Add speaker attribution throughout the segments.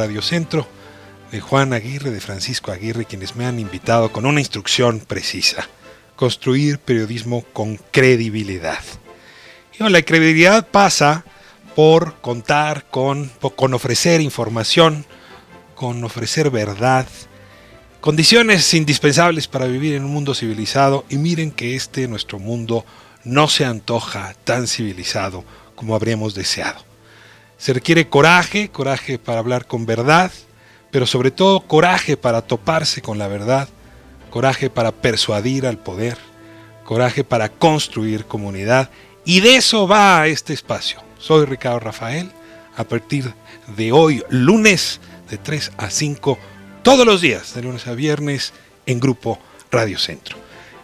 Speaker 1: Radio Centro, de Juan Aguirre, de Francisco Aguirre, quienes me han invitado con una instrucción precisa: construir periodismo con credibilidad. Y bueno, la credibilidad pasa por contar con ofrecer información, con ofrecer verdad, condiciones indispensables para vivir en un mundo civilizado. Y miren que nuestro mundo, no se antoja tan civilizado como habríamos deseado. Se requiere coraje para hablar con verdad, pero sobre todo coraje para toparse con la verdad, coraje para persuadir al poder, coraje para construir comunidad. Y de eso va este espacio. Soy Ricardo Rafael, a partir de hoy, lunes, de 3 a 5, todos los días, de lunes a viernes, en Grupo Radio Centro.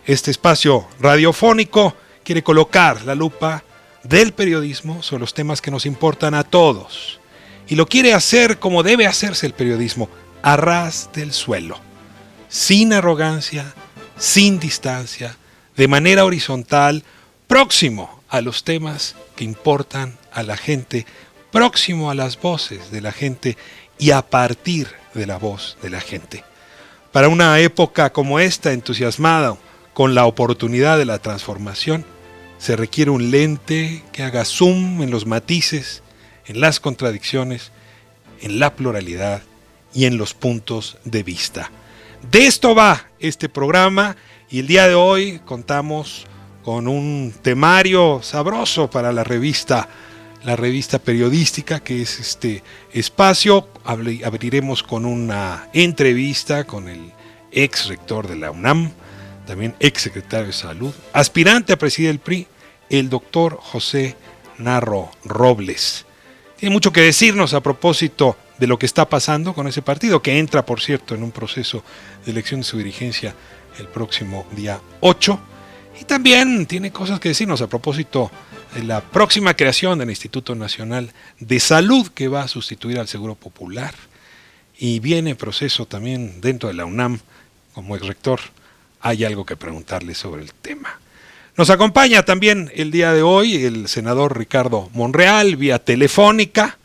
Speaker 1: Este espacio radiofónico quiere colocar la lupa del periodismo sobre los temas que nos importan a todos. Y lo quiere hacer como debe hacerse el periodismo, a ras del suelo, sin arrogancia, sin distancia, de manera horizontal, próximo a los temas que importan a la gente, próximo a las voces de la gente y a partir de la voz de la gente. Para una época como esta, entusiasmada con la oportunidad de la transformación, se requiere un lente que haga zoom en los matices, en las contradicciones, en la pluralidad y en los puntos de vista. De esto va este programa, y el día de hoy contamos con un temario sabroso para la revista periodística, que es este espacio. Abriremos con una entrevista con el ex rector de la UNAM, también ex secretario de Salud, aspirante a presidir el PRI, el doctor José Narro Robles. Tiene mucho que decirnos a propósito de lo que está pasando con ese partido, que entra, por cierto, en un proceso de elección de su dirigencia el próximo día 8. Y también tiene cosas que decirnos a propósito de la próxima creación del Instituto Nacional de Salud, que va a sustituir al Seguro Popular. Y viene proceso también dentro de la UNAM. Como ex rector, hay algo que preguntarle sobre el tema. Nos acompaña también el día de hoy el senador Ricardo Monreal, vía telefónica.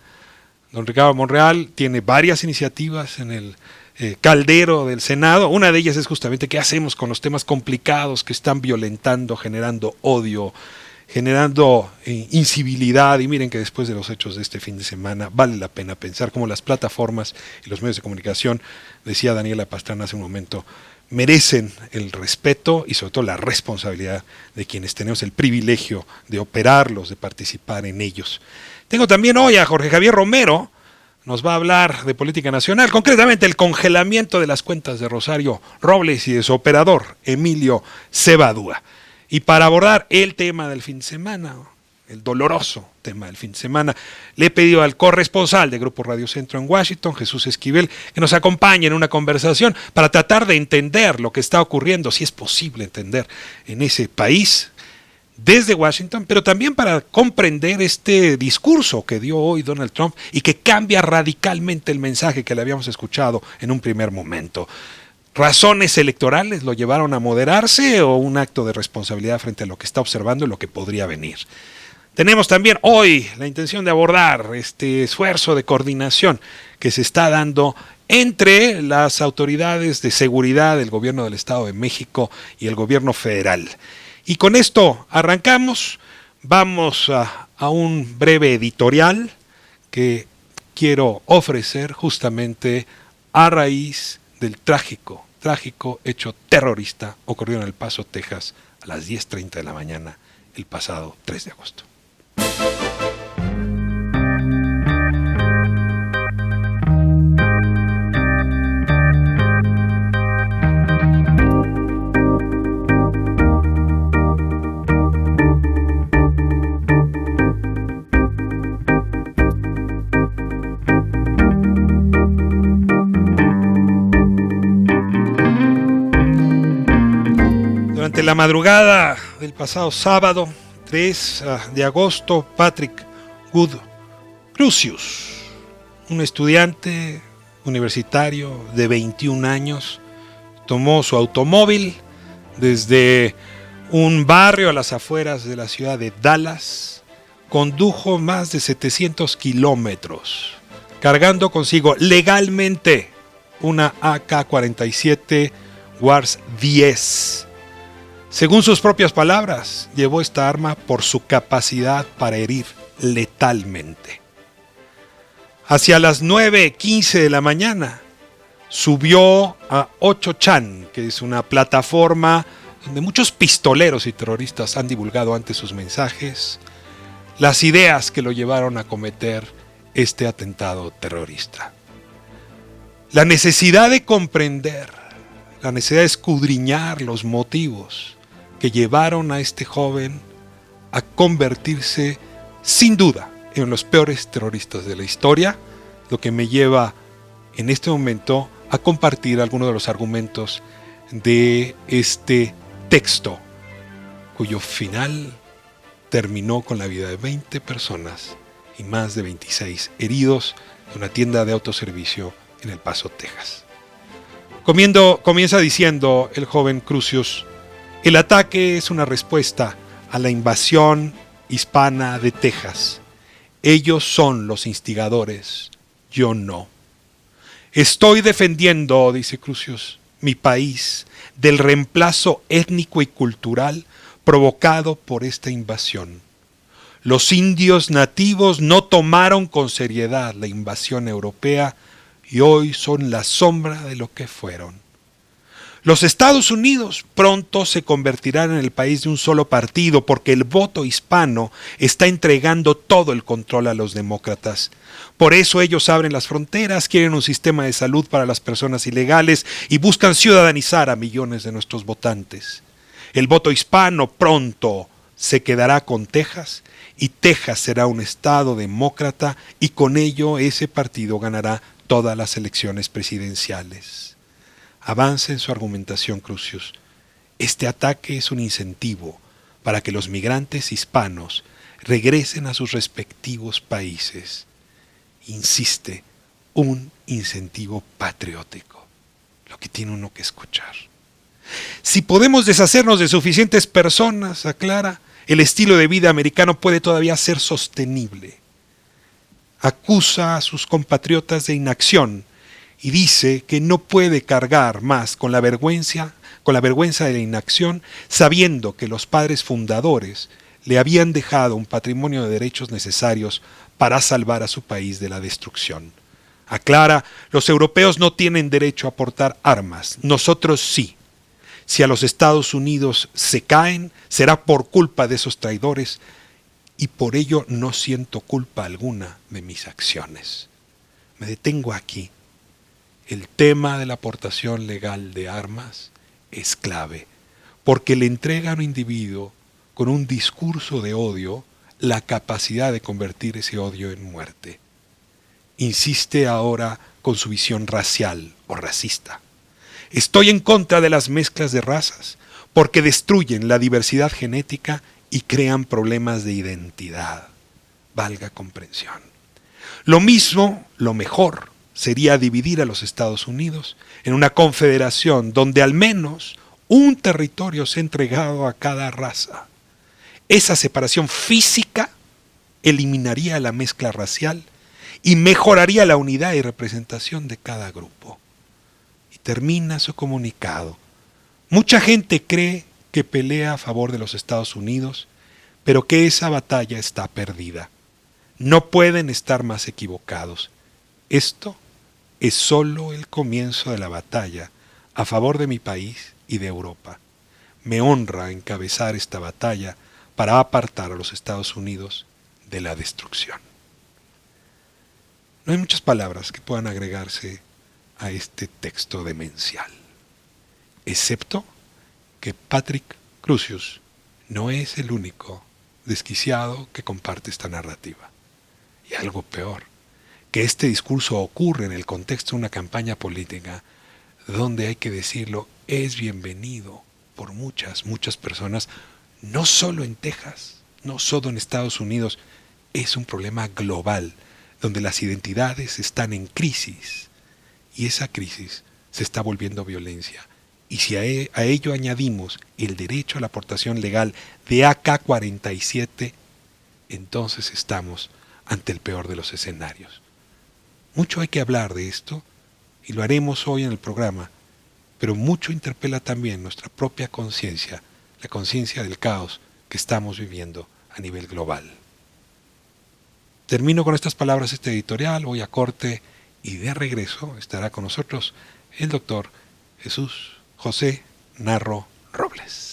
Speaker 1: Don Ricardo Monreal tiene varias iniciativas en el caldero del Senado. Una de ellas es justamente qué hacemos con los temas complicados que están violentando, generando odio, generando incivilidad. Y miren que después de los hechos de este fin de semana vale la pena pensar cómo las plataformas y los medios de comunicación, decía Daniela Pastrana hace un momento, merecen el respeto y sobre todo la responsabilidad de quienes tenemos el privilegio de operarlos, de participar en ellos. Tengo también hoy a Jorge Javier Romero. Nos va a hablar de política nacional, concretamente el congelamiento de las cuentas de Rosario Robles y de su operador, Emilio Cebadúa. Y para abordar el tema del fin de semana, el doloroso tema del fin de semana, le he pedido al corresponsal de Grupo Radio Centro en Washington, Jesús Esquivel, que nos acompañe en una conversación para tratar de entender lo que está ocurriendo, si es posible entender en ese país, desde Washington, pero también para comprender este discurso que dio hoy Donald Trump y que cambia radicalmente el mensaje que le habíamos escuchado en un primer momento. ¿Razones electorales lo llevaron a moderarse o un acto de responsabilidad frente a lo que está observando y lo que podría venir? Tenemos también hoy la intención de abordar este esfuerzo de coordinación que se está dando entre las autoridades de seguridad del gobierno del Estado de México y el gobierno federal. Y con esto arrancamos. Vamos a un breve editorial que quiero ofrecer justamente a raíz del trágico hecho terrorista ocurrido en El Paso, Texas, a las 10:30 de la mañana el pasado 3 de agosto. Durante la madrugada del pasado sábado 3 de agosto, Patrick Wood Crusius, un estudiante universitario de 21 años, tomó su automóvil desde un barrio a las afueras de la ciudad de Dallas, condujo más de 700 kilómetros cargando consigo legalmente una AK-47 Wars 10. Según sus propias palabras, llevó esta arma por su capacidad para herir letalmente. Hacia las 9:15 de la mañana, subió a 8chan, que es una plataforma donde muchos pistoleros y terroristas han divulgado antes sus mensajes, las ideas que lo llevaron a cometer este atentado terrorista. La necesidad de comprender, la necesidad de escudriñar los motivos que llevaron a este joven a convertirse sin duda en los peores terroristas de la historia, lo que me lleva en este momento a compartir algunos de los argumentos de este texto, cuyo final terminó con la vida de 20 personas y más de 26 heridos en una tienda de autoservicio en El Paso, Texas. Comienza diciendo el joven Crusius: el ataque es una respuesta a la invasión hispana de Texas. Ellos son los instigadores, yo no. Estoy defendiendo, dice Crusius, mi país del reemplazo étnico y cultural provocado por esta invasión. Los indios nativos no tomaron con seriedad la invasión europea y hoy son la sombra de lo que fueron. Los Estados Unidos pronto se convertirán en el país de un solo partido porque el voto hispano está entregando todo el control a los demócratas. Por eso ellos abren las fronteras, quieren un sistema de salud para las personas ilegales y buscan ciudadanizar a millones de nuestros votantes. El voto hispano pronto se quedará con Texas y Texas será un estado demócrata y con ello ese partido ganará todas las elecciones presidenciales. Avanza en su argumentación Crusius. Este ataque es un incentivo para que los migrantes hispanos regresen a sus respectivos países. Insiste, un incentivo patriótico, lo que tiene uno que escuchar. Si podemos deshacernos de suficientes personas, aclara, el estilo de vida americano puede todavía ser sostenible. Acusa a sus compatriotas de inacción y dice que no puede cargar más con la vergüenza de la inacción, sabiendo que los padres fundadores le habían dejado un patrimonio de derechos necesarios para salvar a su país de la destrucción. Aclara, los europeos no tienen derecho a portar armas, nosotros sí. Si a los Estados Unidos se caen, será por culpa de esos traidores y por ello no siento culpa alguna de mis acciones. Me detengo aquí. El tema de la aportación legal de armas es clave, porque le entrega a un individuo con un discurso de odio la capacidad de convertir ese odio en muerte. Insiste ahora con su visión racial o racista. Estoy en contra de las mezclas de razas, porque destruyen la diversidad genética y crean problemas de identidad. Valga comprensión. Lo mismo, lo mejor, sería dividir a los Estados Unidos en una confederación donde al menos un territorio sea entregado a cada raza. Esa separación física eliminaría la mezcla racial y mejoraría la unidad y representación de cada grupo. Y termina su comunicado. Mucha gente cree que pelea a favor de los Estados Unidos, pero que esa batalla está perdida. No pueden estar más equivocados. Esto es solo el comienzo de la batalla a favor de mi país y de Europa. Me honra encabezar esta batalla para apartar a los Estados Unidos de la destrucción. No hay muchas palabras que puedan agregarse a este texto demencial, excepto que Patrick Crusius no es el único desquiciado que comparte esta narrativa. Y algo peor, que este discurso ocurre en el contexto de una campaña política donde, hay que decirlo, es bienvenido por muchas personas, no solo en Texas, no solo en Estados Unidos, es un problema global donde las identidades están en crisis y esa crisis se está volviendo violencia. Y si a ello añadimos el derecho a la aportación legal de AK-47, entonces estamos ante el peor de los escenarios. Mucho hay que hablar de esto, y lo haremos hoy en el programa, pero mucho interpela también nuestra propia conciencia, la conciencia del caos que estamos viviendo a nivel global. Termino con estas palabras este editorial, voy a corte y de regreso estará con nosotros el doctor Jesús José Narro Robles.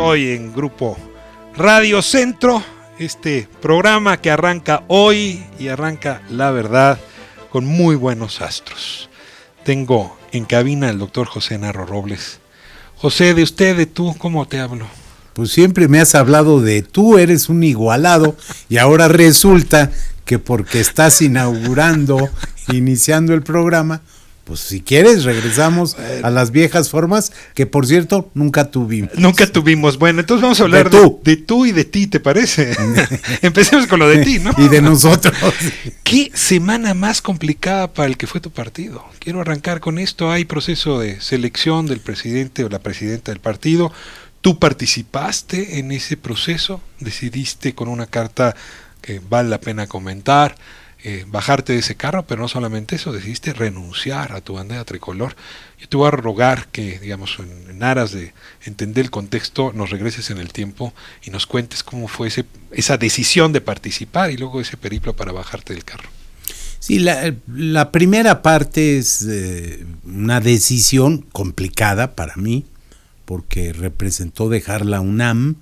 Speaker 1: Hoy en Grupo Radio Centro, este programa que arranca hoy y arranca, la verdad, con muy buenos astros. Tengo en cabina al doctor José Narro Robles. José, de usted, de tú, ¿cómo te hablo?
Speaker 2: Pues siempre me has hablado de tú eres un igualado y ahora resulta que porque estás iniciando el programa, pues si quieres regresamos a las viejas formas que por cierto nunca tuvimos.
Speaker 1: Nunca tuvimos. Bueno, entonces vamos a hablar de tú y de ti, ¿te parece? Empecemos con lo de ti, ¿no?
Speaker 2: Y de nosotros.
Speaker 1: ¿Qué semana más complicada para el que fue tu partido? Quiero arrancar con esto. Hay proceso de selección del presidente o la presidenta del partido. ¿Tú participaste en ese proceso? ¿Decidiste con una carta que vale la pena comentar bajarte de ese carro? Pero no solamente eso, decidiste renunciar a tu bandera tricolor. Yo te voy a rogar que, digamos, en aras de entender el contexto, nos regreses en el tiempo y nos cuentes cómo fue esa decisión de participar y luego ese periplo para bajarte del carro.
Speaker 2: Sí, la primera parte es una decisión complicada para mí, porque representó dejar la UNAM,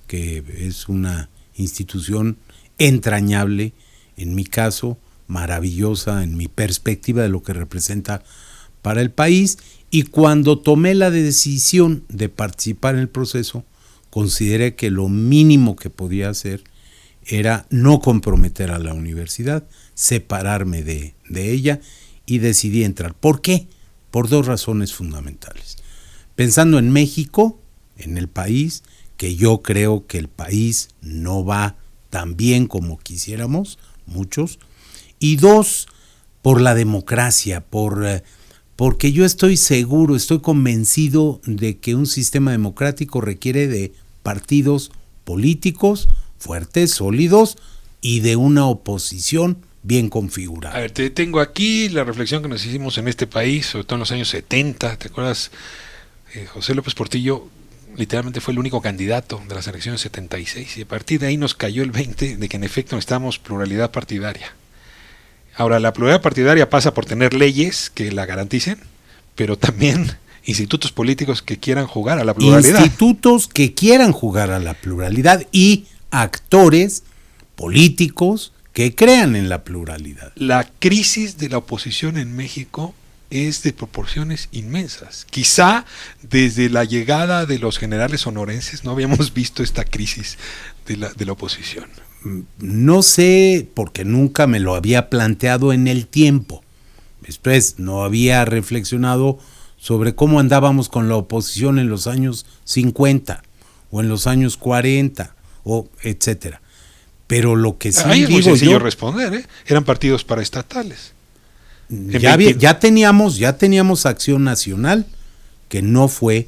Speaker 2: que es una institución entrañable, en mi caso, maravillosa en mi perspectiva de lo que representa para el país, y cuando tomé la decisión de participar en el proceso, consideré que lo mínimo que podía hacer era no comprometer a la universidad, separarme de ella, y decidí entrar. ¿Por qué? Por dos razones fundamentales. Pensando en México, en el país, que yo creo que el país no va tan bien como quisiéramos, muchos, y dos, por la democracia, porque yo estoy seguro, estoy convencido de que un sistema democrático requiere de partidos políticos fuertes, sólidos, y de una oposición bien configurada.
Speaker 1: A ver, te tengo aquí la reflexión que nos hicimos en este país, sobre todo en los años 70, ¿te acuerdas? José López Portillo literalmente fue el único candidato de las elecciones 76 y a partir de ahí nos cayó el 20 de que en efecto necesitamos pluralidad partidaria. Ahora, la pluralidad partidaria pasa por tener leyes que la garanticen, pero también institutos políticos que quieran jugar a la pluralidad.
Speaker 2: Institutos que quieran jugar a la pluralidad y actores políticos que crean en la pluralidad.
Speaker 1: La crisis de la oposición en México es de proporciones inmensas. Quizá desde la llegada de los generales sonorenses no habíamos visto esta crisis de la oposición.
Speaker 2: No sé, porque nunca me lo había planteado en el tiempo. Después no había reflexionado sobre cómo andábamos con la oposición en los años 50 o en los años 40 o etcétera. Pero lo que sí
Speaker 1: ahí es muy
Speaker 2: digo
Speaker 1: sencillo
Speaker 2: yo,
Speaker 1: responder, eran partidos paraestatales.
Speaker 2: Ya teníamos Acción Nacional, que no fue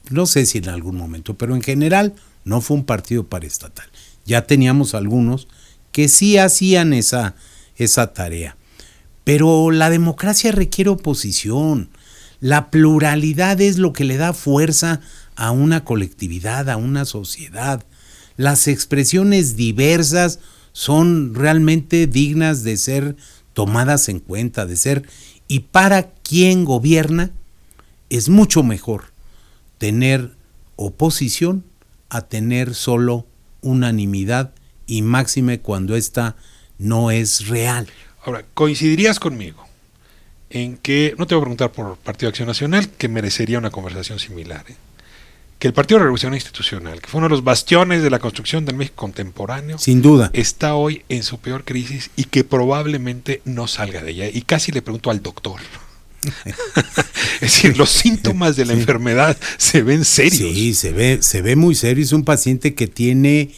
Speaker 2: no sé si en algún momento, pero en general no fue un partido paraestatal. Ya teníamos algunos que sí hacían esa tarea. Pero la democracia requiere oposición. La pluralidad es lo que le da fuerza a una colectividad, a una sociedad. Las expresiones diversas son realmente dignas de ser tomadas en cuenta, y para quien gobierna es mucho mejor tener oposición a tener solo unanimidad, y máxime cuando esta no es real.
Speaker 1: Ahora, ¿coincidirías conmigo en que, no te voy a preguntar por Partido Acción Nacional, que merecería una conversación similar, que el Partido de Revolución Institucional, que fue uno de los bastiones de la construcción del México contemporáneo,
Speaker 2: sin duda,
Speaker 1: está hoy en su peor crisis y que probablemente no salga de ella? Y casi le pregunto al doctor. Es decir, los síntomas de la enfermedad se ven serios.
Speaker 2: Sí, se ve muy serio. Es un paciente que tiene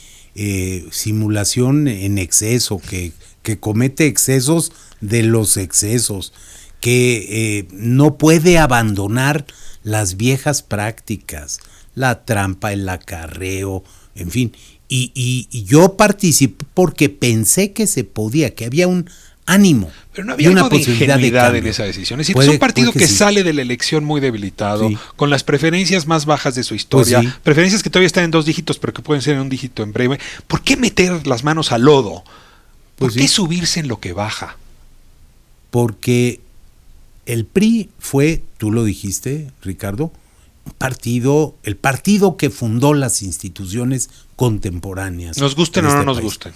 Speaker 2: simulación en exceso, que comete excesos de los excesos, que no puede abandonar las viejas prácticas, la trampa, el acarreo, en fin. Y yo participé porque pensé que se podía, que había un ánimo.
Speaker 1: Pero no había una posibilidad en esa decisión. Es decir, es un partido que sale de la elección muy debilitado, con las preferencias más bajas de su historia, preferencias que todavía están en 2 dígitos, pero que pueden ser en 1 dígito en breve. ¿Por qué meter las manos al lodo? ¿Por qué subirse en lo que baja?
Speaker 2: Porque el PRI fue, tú lo dijiste, Ricardo, el partido que fundó las instituciones contemporáneas.
Speaker 1: Nos gusten o no nos gusten.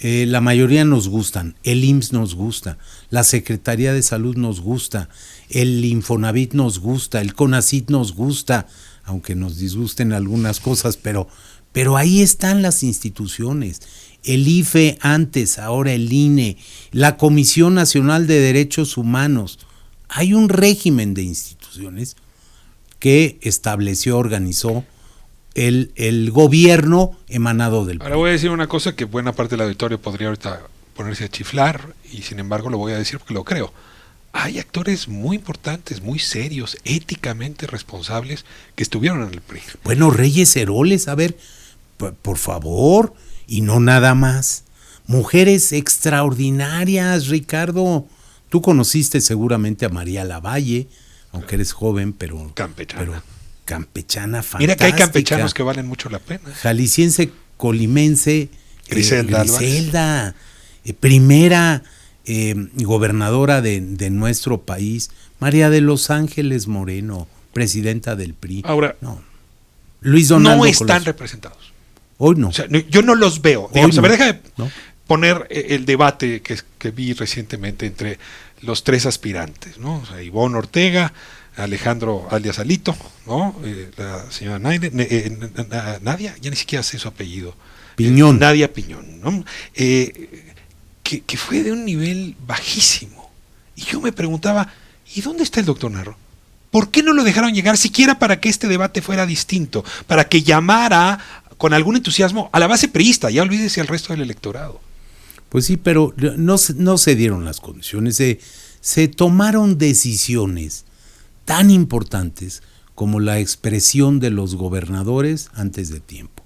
Speaker 2: La mayoría nos gustan, el IMSS nos gusta, la Secretaría de Salud nos gusta, el Infonavit nos gusta, el CONACYT nos gusta, aunque nos disgusten algunas cosas, pero ahí están las instituciones. El IFE antes, ahora el INE, la Comisión Nacional de Derechos Humanos. Hay un régimen de instituciones que estableció, organizó el gobierno emanado del
Speaker 1: Ahora voy a decir una cosa que buena parte del auditorio podría ahorita ponerse a chiflar, y sin embargo lo voy a decir porque lo creo. Hay actores muy importantes, muy serios, éticamente responsables, que estuvieron en el PRI.
Speaker 2: Bueno, Reyes Heroles, a ver, por favor, y no nada más. Mujeres extraordinarias, Ricardo. Tú conociste seguramente a María Lavalle, aunque eres joven, pero campechana fantástica.
Speaker 1: Mira que hay campechanos que valen mucho la pena.
Speaker 2: Jalisciense, colimense,
Speaker 1: Griselda,
Speaker 2: primera gobernadora de nuestro país, María de los Ángeles Moreno, presidenta del PRI.
Speaker 1: Ahora,
Speaker 2: no. Luis Donaldo
Speaker 1: no están representados.
Speaker 2: Hoy no.
Speaker 1: O sea, yo no los veo. Digamos,
Speaker 2: no.
Speaker 1: A ver, déjame
Speaker 2: ¿No?
Speaker 1: poner el debate que vi recientemente entre los tres aspirantes, ¿no? O sea, Ivonne Ortega, Alejandro alias Alito, ¿no? La señora Nadia, ya ni siquiera sé su apellido.
Speaker 2: Piñón.
Speaker 1: Nadia Piñón, ¿no? Que fue de un nivel bajísimo. Y yo me preguntaba, ¿y dónde está el doctor Narro? ¿Por qué no lo dejaron llegar siquiera para que este debate fuera distinto? Para que llamara con algún entusiasmo a la base priista, ya olvídese al resto del electorado.
Speaker 2: Pues sí, pero no se dieron las condiciones. Se tomaron decisiones tan importantes como la expresión de los gobernadores antes de tiempo.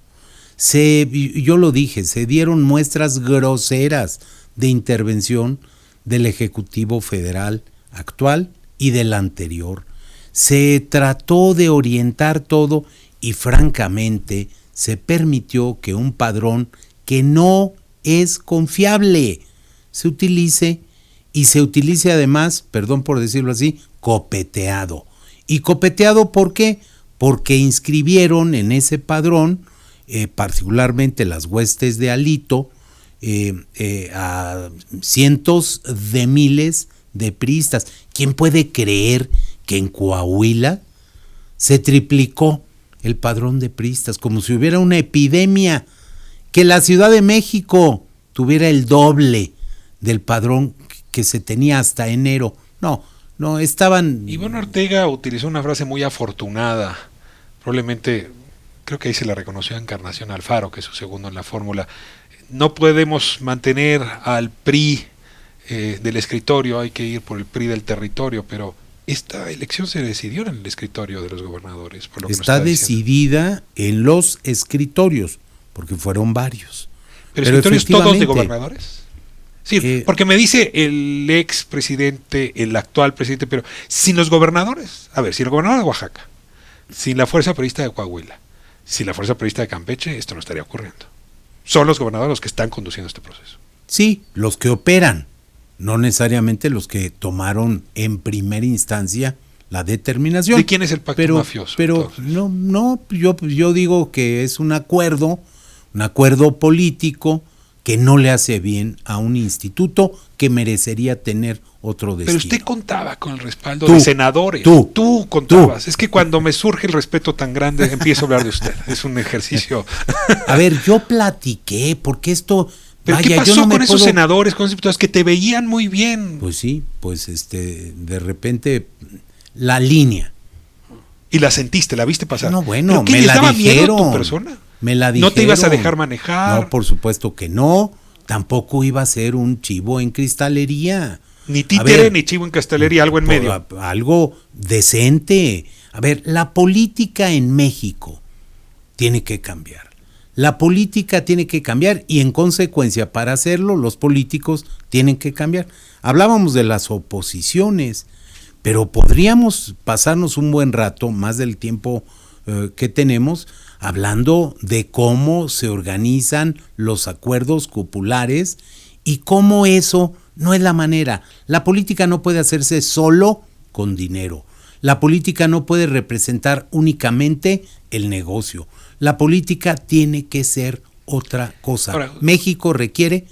Speaker 2: Yo lo dije, se dieron muestras groseras de intervención del Ejecutivo Federal actual y del anterior. Se trató de orientar todo y francamente se permitió que un padrón que no es confiable se utilice, y se utilice además, perdón por decirlo así, copeteado. ¿Y copeteado por qué? Porque inscribieron en ese padrón, particularmente las huestes de Alito, a cientos de miles de priistas. ¿Quién puede creer que en Coahuila se triplicó el padrón de priistas, como si hubiera una epidemia? Que la Ciudad de México tuviera el doble del padrón que se tenía hasta enero. No, estaban...
Speaker 1: Ivonne Ortega utilizó una frase muy afortunada, probablemente, creo que ahí se la reconoció a Encarnación Alfaro, que es su segundo en la fórmula. No podemos mantener al PRI del escritorio, hay que ir por el PRI del territorio, pero esta elección se decidió en el escritorio de los gobernadores. Por lo que
Speaker 2: está decidida en los escritorios, porque fueron varios.
Speaker 1: ¿Pero escritorios todos de gobernadores? Sí, porque me dice el ex presidente, el actual presidente, pero sin los gobernadores. A ver, sin el gobernador de Oaxaca, sin la fuerza priista de Coahuila, sin la fuerza priista de Campeche, esto no estaría ocurriendo. Son los gobernadores los que están conduciendo este proceso.
Speaker 2: Sí, los que operan, no necesariamente los que tomaron en primera instancia la determinación.
Speaker 1: ¿De quién es el pacto mafioso?
Speaker 2: Pero yo digo que es un acuerdo político que no le hace bien a un instituto que merecería tener otro destino.
Speaker 1: Pero usted contaba con el respaldo de senadores. Tú contabas. Es que cuando me surge el respeto tan grande, empiezo a hablar de usted. Es un ejercicio.
Speaker 2: A ver, yo platiqué, porque esto...
Speaker 1: ¿Pero qué pasó con esos senadores, con esos diputados que te veían muy bien?
Speaker 2: Pues sí, de repente, la línea.
Speaker 1: ¿Y la sentiste? ¿La viste pasar?
Speaker 2: No, bueno,
Speaker 1: me la dijeron. ¿Miedo tu persona?
Speaker 2: Me la dijeron.
Speaker 1: ¿No te ibas a dejar manejar?
Speaker 2: No, por supuesto que no. Tampoco iba a ser un chivo en cristalería.
Speaker 1: Ni títere ni chivo en cristalería, algo en medio.
Speaker 2: Algo decente. A ver, la política en México tiene que cambiar. La política tiene que cambiar y en consecuencia para hacerlo los políticos tienen que cambiar. Hablábamos de las oposiciones, pero podríamos pasarnos un buen rato, más del tiempo que tenemos, hablando de cómo se organizan los acuerdos cupulares y cómo eso no es la manera. La política no puede hacerse solo con dinero. La política no puede representar únicamente el negocio. La política tiene que ser otra cosa. Ahora, México requiere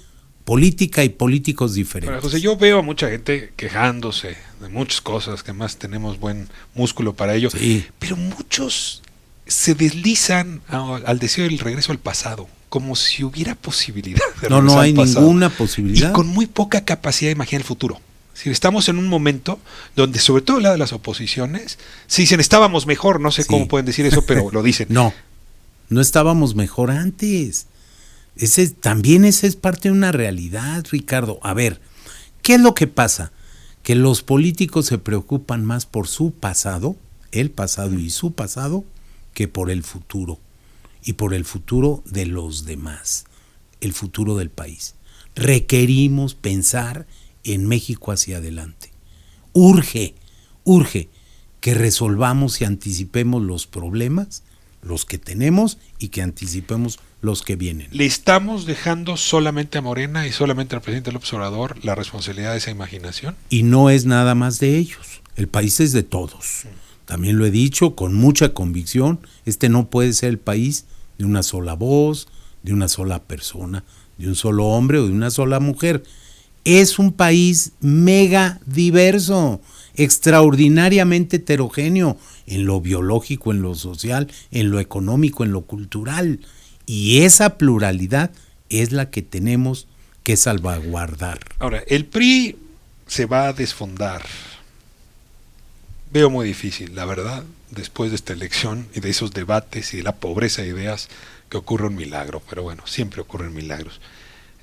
Speaker 2: política y políticos diferentes.
Speaker 1: Pero, José, yo veo a mucha gente quejándose de muchas cosas, que además tenemos buen músculo para ello,
Speaker 2: Sí.
Speaker 1: pero muchos se deslizan al deseo del regreso al pasado, como si hubiera posibilidad de regresar
Speaker 2: No hay
Speaker 1: al pasado,
Speaker 2: ninguna posibilidad.
Speaker 1: y con muy poca capacidad de imaginar el futuro. Es decir, estamos en un momento donde, sobre todo el lado de las oposiciones, se dicen estábamos mejor, no sé
Speaker 2: Sí.
Speaker 1: cómo pueden decir eso, pero lo dicen.
Speaker 2: No estábamos mejor antes. También esa es parte de una realidad, Ricardo. A ver, ¿qué es lo que pasa? Que los políticos se preocupan más por su pasado, el pasado y su pasado, que por el futuro. Y por el futuro de los demás, el futuro del país. Requerimos pensar en México hacia adelante. Urge que resolvamos y anticipemos los problemas, los que tenemos, y que anticipemos los que vienen.
Speaker 1: ¿Le estamos dejando solamente a Morena y solamente al presidente López Obrador la responsabilidad de esa imaginación?
Speaker 2: Y no es nada más de ellos, el país es de todos. También lo he dicho con mucha convicción, no puede ser el país de una sola voz, de una sola persona, de un solo hombre o de una sola mujer. Es un país mega diverso, extraordinariamente heterogéneo, en lo biológico, en lo social, en lo económico, en lo cultural. Y esa pluralidad es la que tenemos que salvaguardar.
Speaker 1: Ahora, el PRI se va a desfondar. Veo muy difícil, la verdad, después de esta elección y de esos debates y de la pobreza de ideas, que ocurre un milagro. Pero bueno, siempre ocurren milagros.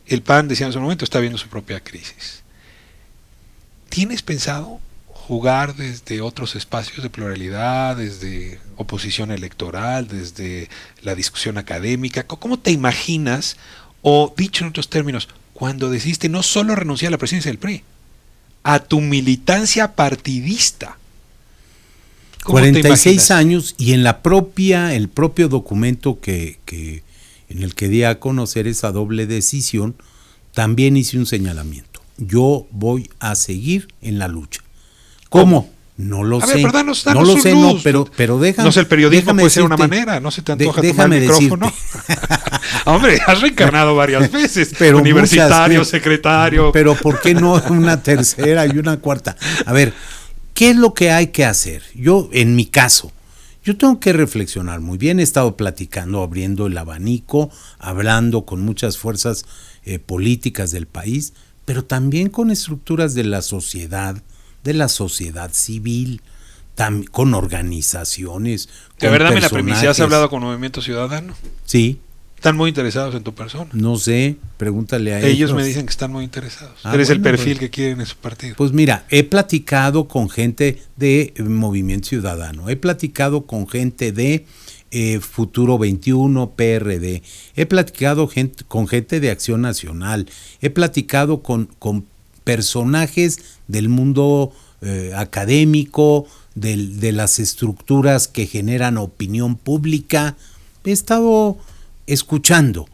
Speaker 1: El PAN, decía en su momento, está viendo su propia crisis. ¿Tienes pensado jugar desde otros espacios de pluralidad, desde oposición electoral, desde la discusión académica? ¿Cómo te imaginas, o dicho en otros términos, cuando decidiste no solo renunciar a la presidencia del PRI, a tu militancia partidista?
Speaker 2: 46 años, y en el propio documento en el que di a conocer esa doble decisión, también hice un señalamiento. Yo voy a seguir en la lucha. ¿Cómo? No lo sé.
Speaker 1: Ver, danos
Speaker 2: no lo sé,
Speaker 1: luz.
Speaker 2: No, pero déjame.
Speaker 1: No sé, el periodismo puede ser una
Speaker 2: decirte,
Speaker 1: manera, no se te antoja tomar el micrófono. Hombre, has reencarnado varias veces.
Speaker 2: Pero
Speaker 1: universitario, secretario.
Speaker 2: Pero ¿por qué no una tercera y una cuarta? A ver, ¿qué es lo que hay que hacer? Yo, en mi caso, yo tengo que reflexionar muy bien. He estado platicando, abriendo el abanico, hablando con muchas fuerzas políticas del país, pero también con estructuras de la sociedad civil, con organizaciones.
Speaker 1: De verdad, la primicia, ¿has hablado con Movimiento Ciudadano?
Speaker 2: Sí.
Speaker 1: ¿Están muy interesados en tu persona?
Speaker 2: No sé, pregúntale a ellos.
Speaker 1: Ellos me dicen que están muy interesados. Eres el perfil que quieren en su partido.
Speaker 2: Pues mira, he platicado con gente de Movimiento Ciudadano, he platicado con gente de Futuro 21, PRD, he platicado con gente de Acción Nacional, he platicado con personajes del mundo académico, de las estructuras que generan opinión pública. He estado escuchando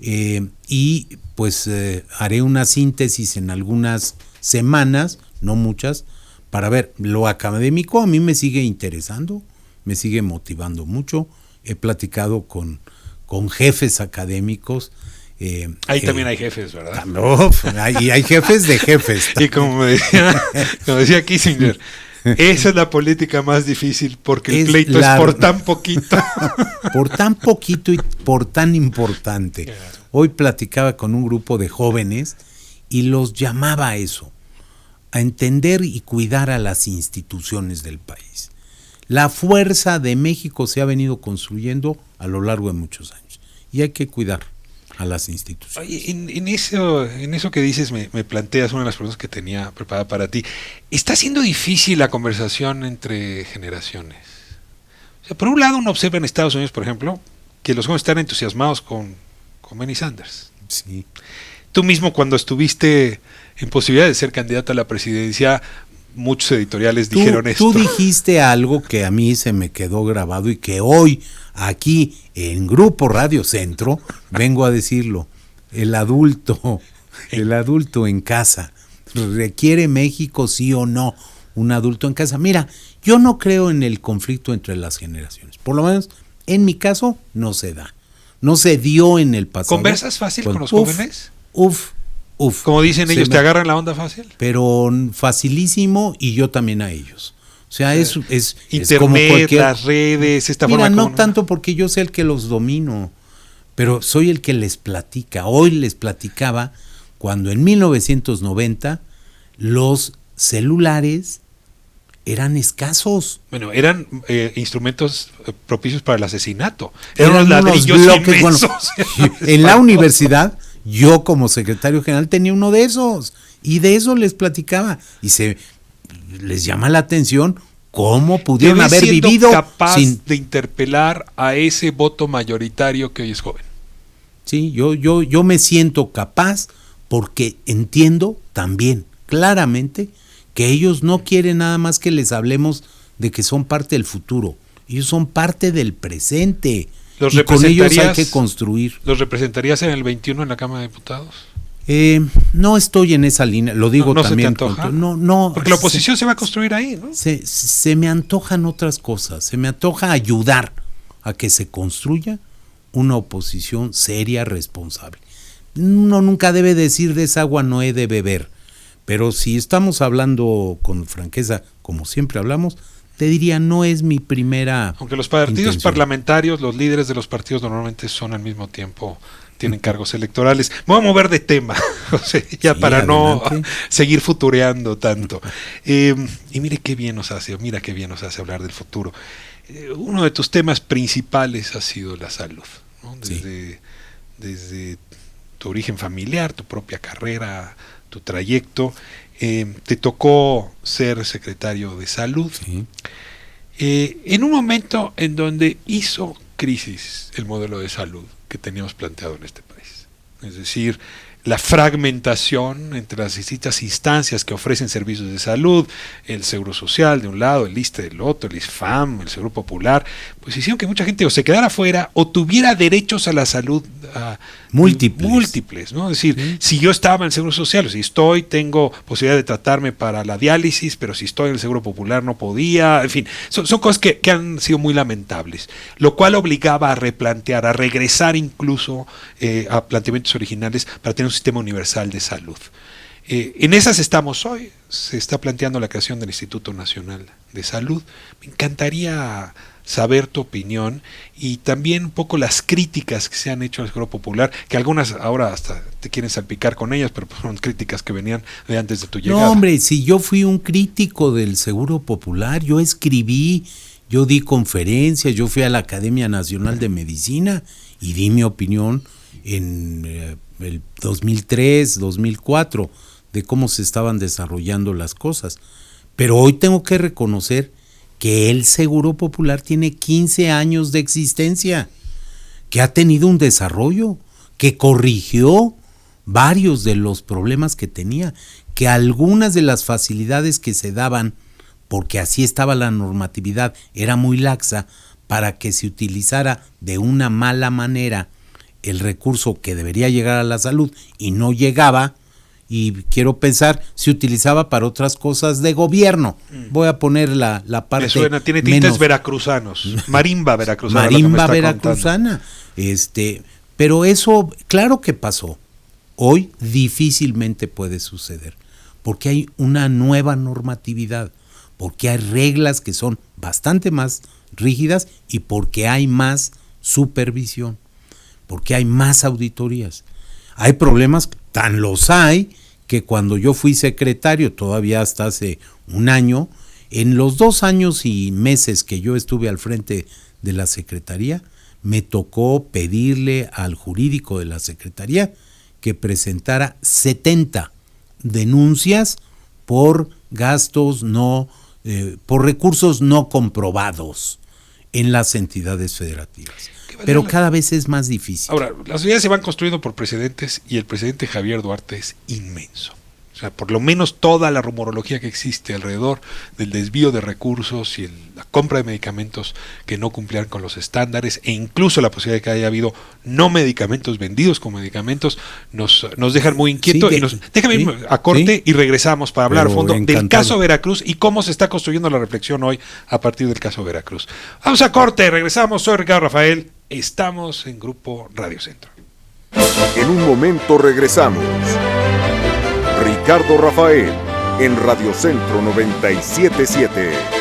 Speaker 2: y pues haré una síntesis en algunas semanas, no muchas, para ver. Lo académico a mí me sigue interesando, me sigue motivando mucho. He platicado con jefes académicos.
Speaker 1: Ahí también hay jefes, ¿verdad?
Speaker 2: No, hay jefes de jefes.
Speaker 1: Y como decía Kissinger, esa es la política más difícil, porque el pleito es por tan poquito.
Speaker 2: Por tan poquito y por tan importante. Claro. Hoy platicaba con un grupo de jóvenes y los llamaba a eso, a entender y cuidar a las instituciones del país. La fuerza de México se ha venido construyendo a lo largo de muchos años y hay que cuidar a las instituciones.
Speaker 1: Oye, en eso que dices me planteas una de las preguntas que tenía preparada para ti. ¿Está siendo difícil la conversación entre generaciones? O sea, por un lado uno observa en Estados Unidos, por ejemplo, que los jóvenes están entusiasmados con Bernie Sanders.
Speaker 2: Sí.
Speaker 1: Tú mismo, cuando estuviste en posibilidad de ser candidato a la presidencia, muchos editoriales dijeron esto.
Speaker 2: Tú dijiste algo que a mí se me quedó grabado y que hoy aquí en Grupo Radio Centro vengo a decirlo. El adulto en casa. ¿Requiere México sí o no un adulto en casa? Mira, yo no creo en el conflicto entre las generaciones. Por lo menos en mi caso no se da. No se dio en el pasado.
Speaker 1: ¿Conversas fácil con los jóvenes? Como dicen ellos, ¿te agarran la onda fácil?
Speaker 2: Pero facilísimo, y yo también a ellos. O sea, es
Speaker 1: Internet,
Speaker 2: como cualquier,
Speaker 1: las redes, esta
Speaker 2: mira,
Speaker 1: forma
Speaker 2: no
Speaker 1: como...
Speaker 2: tanto porque yo sé el que los domino, pero soy el que les platica. Hoy les platicaba cuando en 1990 los celulares eran escasos.
Speaker 1: Bueno, eran instrumentos propicios para el asesinato. Eran unos
Speaker 2: unos
Speaker 1: ladrillos
Speaker 2: bloques,
Speaker 1: inmensos.
Speaker 2: bueno, en la universidad, yo como secretario general tenía uno de esos, y de eso les platicaba, y les llama la atención cómo pudieron haber vivido
Speaker 1: capaz de interpelar a ese voto mayoritario que hoy es joven.
Speaker 2: Sí, yo me siento capaz porque entiendo también claramente que ellos no quieren nada más que les hablemos de que son parte del futuro. Ellos son parte del presente. Y con ellos hay que construir.
Speaker 1: ¿Los representarías en el 21 en la Cámara de Diputados?
Speaker 2: No estoy en esa línea, lo digo
Speaker 1: ¿No
Speaker 2: también.
Speaker 1: ¿Se te antoja?
Speaker 2: No,
Speaker 1: porque la oposición se va a construir ahí, ¿no?
Speaker 2: Se me antojan otras cosas. Se me antoja ayudar a que se construya una oposición seria, responsable. Uno nunca debe decir de esa agua no he de beber, pero si estamos hablando con franqueza, como siempre hablamos, te diría, no es mi primera
Speaker 1: Aunque los partidos
Speaker 2: intención.
Speaker 1: parlamentarios, los líderes de los partidos normalmente son al mismo tiempo, tienen cargos electorales. Me voy a mover de tema, José, ya sí, para adelante. No seguir futureando tanto. Y mira qué bien nos hace hablar del futuro. Uno de tus temas principales ha sido la salud, ¿no? Desde tu origen familiar, tu propia carrera, tu trayecto. Te tocó ser secretario de salud.
Speaker 2: Sí.
Speaker 1: En un momento en donde hizo crisis el modelo de salud que teníamos planteado en este país. Es decir, la fragmentación entre las distintas instancias que ofrecen servicios de salud, el Seguro Social de un lado, el ISSSTE del otro, el ISFAM, el Seguro Popular, pues hicieron que mucha gente o se quedara fuera o tuviera derechos a la salud múltiples, ¿no? Es decir, si yo estaba en el Seguro Social, o si tengo posibilidad de tratarme para la diálisis, pero si estoy en el Seguro Popular no podía, en fin, son cosas que han sido muy lamentables, lo cual obligaba a replantear, a regresar incluso a planteamientos originales para tener un sistema universal de salud. En esas estamos hoy. Se está planteando la creación del Instituto Nacional de Salud. Me encantaría saber tu opinión y también un poco las críticas que se han hecho al Seguro Popular, que algunas ahora hasta te quieren salpicar con ellas, pero son críticas que venían de antes de tu llegada.
Speaker 2: No, hombre, si yo fui un crítico del Seguro Popular, yo escribí, yo di conferencias, yo fui a la Academia Nacional de Medicina y di mi opinión en el 2003, 2004, de cómo se estaban desarrollando las cosas. Pero hoy tengo que reconocer que el Seguro Popular tiene 15 años de existencia, que ha tenido un desarrollo, que corrigió varios de los problemas que tenía, que algunas de las facilidades que se daban, porque así estaba la normatividad, era muy laxa, para que se utilizara de una mala manera el recurso que debería llegar a la salud y no llegaba, y quiero pensar, se utilizaba para otras cosas de gobierno. Voy a poner la parte.
Speaker 1: Me suena, tiene tintes veracruzanos, marimba veracruzana.
Speaker 2: Marimba veracruzana. Pero eso, claro que pasó. Hoy difícilmente puede suceder, porque hay una nueva normatividad, porque hay reglas que son bastante más rígidas y porque hay más supervisión, porque hay más auditorías. Hay problemas, tan los hay, que cuando yo fui secretario, todavía hasta hace un año, en los 2 años y meses que yo estuve al frente de la Secretaría, me tocó pedirle al jurídico de la Secretaría que presentara 70 denuncias por gastos por recursos no comprobados en las entidades federativas. Pero cada vez es más difícil.
Speaker 1: Ahora, las ciudades se van construyendo por precedentes y el presidente Javier Duarte es inmenso. O sea, por lo menos toda la rumorología que existe alrededor del desvío de recursos y la compra de medicamentos que no cumplían con los estándares e incluso la posibilidad de que haya habido no medicamentos vendidos como medicamentos nos dejan muy inquietos. Déjame ir a corte y regresamos para hablar a fondo del caso Veracruz y cómo se está construyendo la reflexión hoy a partir del caso Veracruz. Vamos a corte, regresamos. Soy Ricardo Rafael. Estamos en Grupo Radio Centro.
Speaker 3: En un momento regresamos. Ricardo Rafael en Radio Centro 97.7.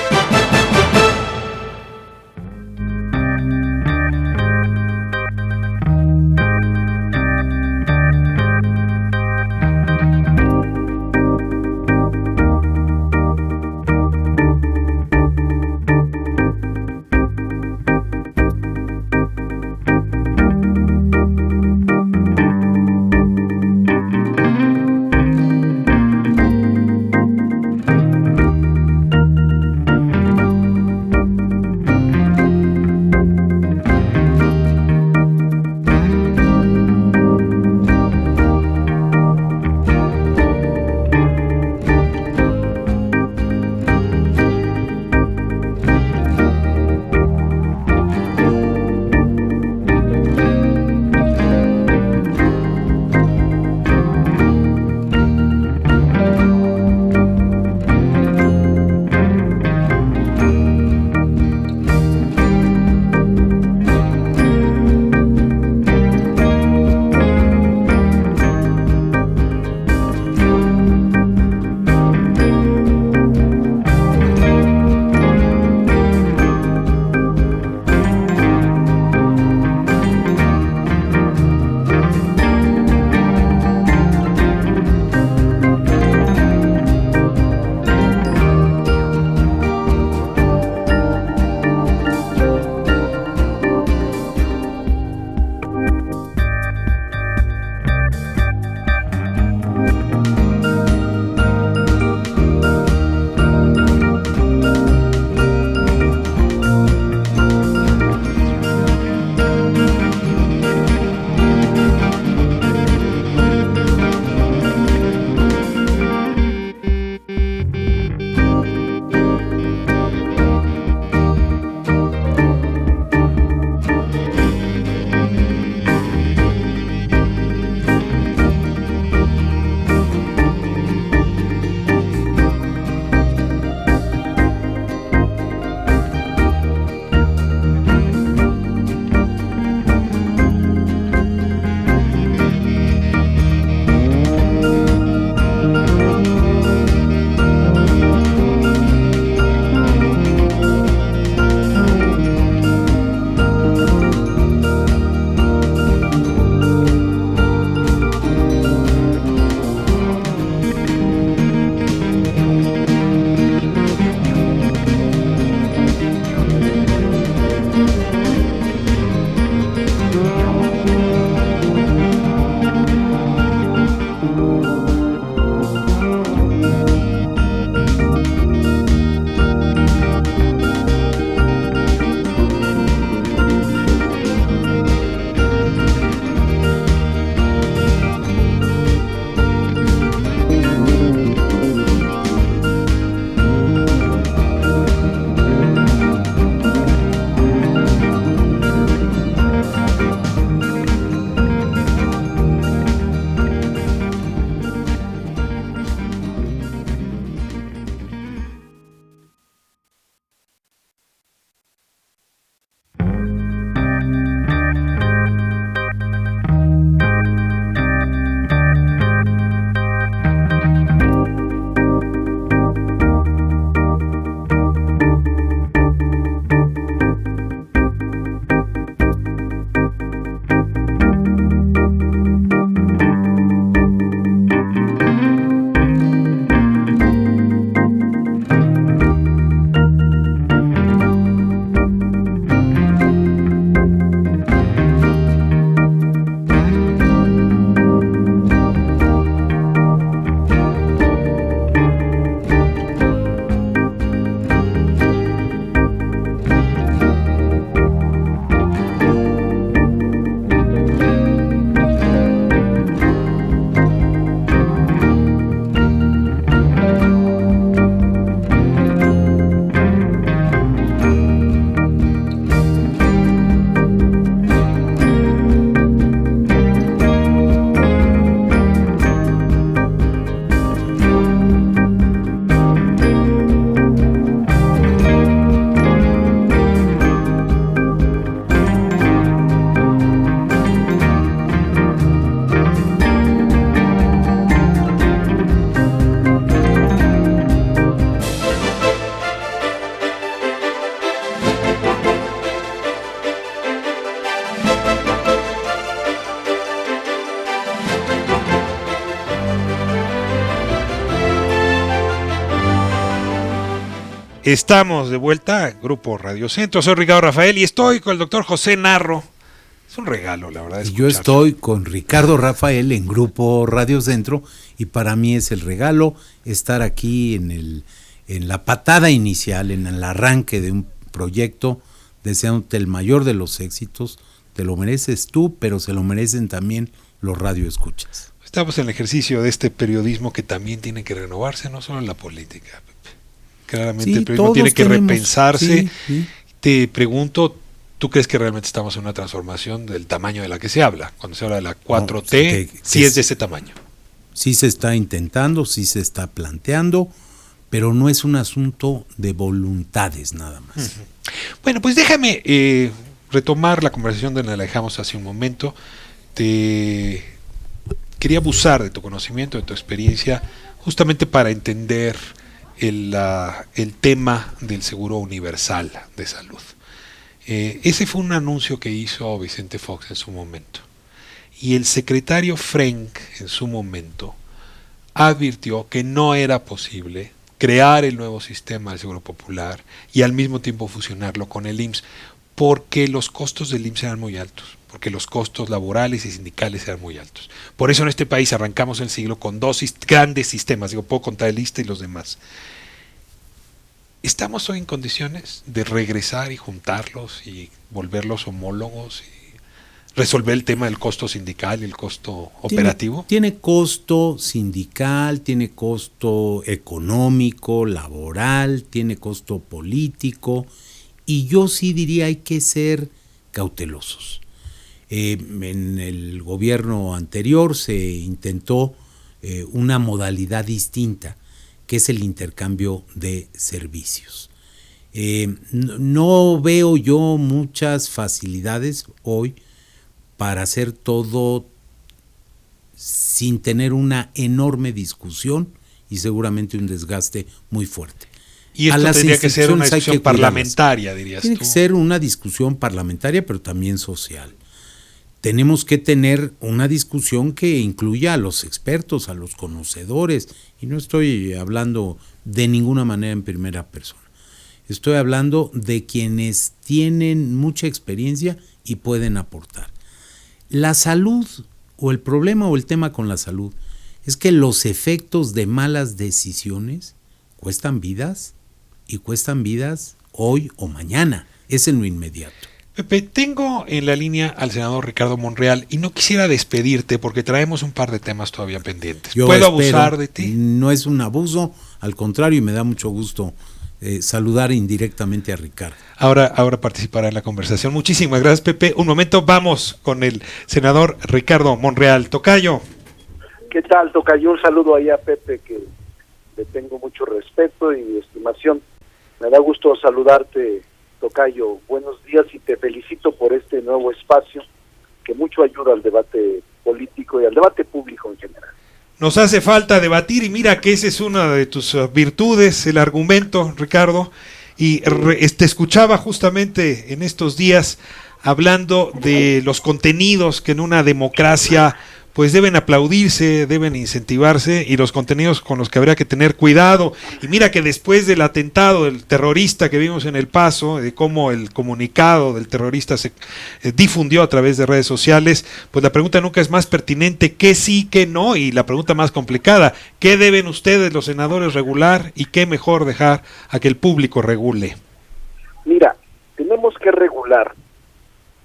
Speaker 1: Estamos de vuelta, Grupo Radio Centro. Soy Ricardo Rafael y estoy con el doctor José Narro. Es un regalo, la verdad.
Speaker 2: Y yo estoy con Ricardo Rafael en Grupo Radio Centro y para mí es el regalo estar aquí en la patada inicial, en el arranque de un proyecto, deseándote el mayor de los éxitos. Te lo mereces tú, pero se lo merecen también los radioescuchas.
Speaker 1: Estamos en el ejercicio de este periodismo que también tiene que renovarse, no solo en la política, Pepe. Claramente
Speaker 2: Sí,
Speaker 1: el periodismo tiene que repensarse.
Speaker 2: Sí.
Speaker 1: Te pregunto, ¿tú crees que realmente estamos en una transformación del tamaño de la que se habla? Cuando se habla de la 4T, sí es de ese tamaño.
Speaker 2: Sí se está intentando, sí se está planteando, pero no es un asunto de voluntades nada más.
Speaker 1: Uh-huh. Bueno, pues déjame retomar la conversación donde la dejamos hace un momento. Quería abusar de tu conocimiento, de tu experiencia, justamente para entender el tema del seguro universal de salud. Ese fue un anuncio que hizo Vicente Fox en su momento. Y el secretario Frank, en su momento, advirtió que no era posible crear el nuevo sistema del Seguro Popular y al mismo tiempo fusionarlo con el IMSS, porque los costos del IMSS eran muy altos, porque los costos laborales y sindicales eran muy altos. Por eso en este país arrancamos el siglo con dos grandes sistemas, puedo contar el ISSSTE y los demás. ¿Estamos hoy en condiciones de regresar y juntarlos y volverlos homólogos y resolver el tema del costo sindical y el costo operativo?
Speaker 2: Tiene costo sindical, tiene costo económico, laboral, tiene costo político, y yo sí diría hay que ser cautelosos. En el gobierno anterior se intentó una modalidad distinta, que es el intercambio de servicios. No veo yo muchas facilidades hoy para hacer todo sin tener una enorme discusión y seguramente un desgaste muy fuerte.
Speaker 1: Y esto tendría que ser una discusión parlamentaria, dirías tú.
Speaker 2: Tiene que ser una discusión parlamentaria, pero también social. Tenemos que tener una discusión que incluya a los expertos, a los conocedores, y no estoy hablando de ninguna manera en primera persona. Estoy hablando de quienes tienen mucha experiencia y pueden aportar. La salud, o el problema o el tema con la salud, es que los efectos de malas decisiones cuestan vidas, y cuestan vidas hoy o mañana, es en lo inmediato.
Speaker 1: Pepe, tengo en la línea al senador Ricardo Monreal y no quisiera despedirte porque traemos un par de temas todavía pendientes. ¿Puedo abusar de ti?
Speaker 2: No es un abuso, al contrario, y me da mucho gusto saludar indirectamente a Ricardo.
Speaker 1: Ahora participará en la conversación. Muchísimas gracias, Pepe. Un momento, vamos con el senador Ricardo Monreal. Tocayo.
Speaker 4: ¿Qué tal, Tocayo? Un saludo ahí a Pepe, que le tengo mucho respeto y estimación. Me da gusto saludarte, Tocayo. Buenos días y te felicito por este nuevo espacio que mucho ayuda al debate político y al debate público en general.
Speaker 1: Nos hace falta debatir y mira que esa es una de tus virtudes, el argumento, Ricardo. Y te escuchaba justamente en estos días hablando de los contenidos que en una democracia pues deben aplaudirse, deben incentivarse, y los contenidos con los que habría que tener cuidado. Y mira que después del atentado del terrorista que vimos en El Paso, de cómo el comunicado del terrorista se difundió a través de redes sociales, pues la pregunta nunca es más pertinente, ¿qué sí, qué no? Y la pregunta más complicada, ¿qué deben ustedes los senadores regular y qué mejor dejar a que el público regule?
Speaker 4: Mira, tenemos que regular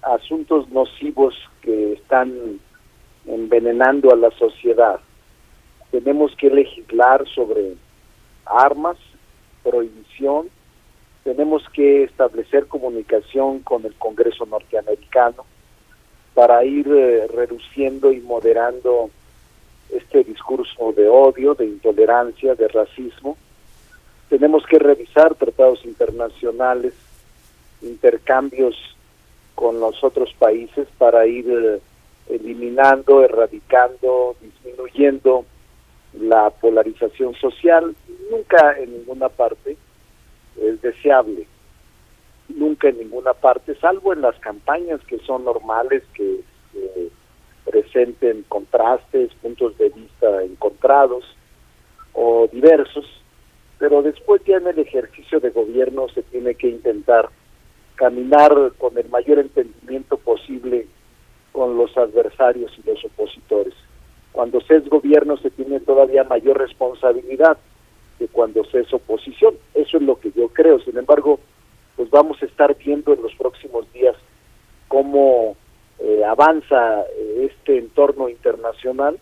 Speaker 4: asuntos nocivos que están envenenando a la sociedad. Tenemos que legislar sobre armas, prohibición, tenemos que establecer comunicación con el Congreso norteamericano para ir reduciendo y moderando este discurso de odio, de intolerancia, de racismo. Tenemos que revisar tratados internacionales, intercambios con los otros países para ir eliminando, erradicando, disminuyendo la polarización social. Nunca en ninguna parte es deseable, nunca en ninguna parte, salvo en las campañas que son normales, que presenten contrastes, puntos de vista encontrados o diversos, pero después ya en el ejercicio de gobierno se tiene que intentar caminar con el mayor entendimiento posible con los adversarios y los opositores. Cuando se es gobierno se tiene todavía mayor responsabilidad que cuando se es oposición. Eso es lo que yo creo. Sin embargo, pues vamos a estar viendo en los próximos días cómo avanza este entorno internacional,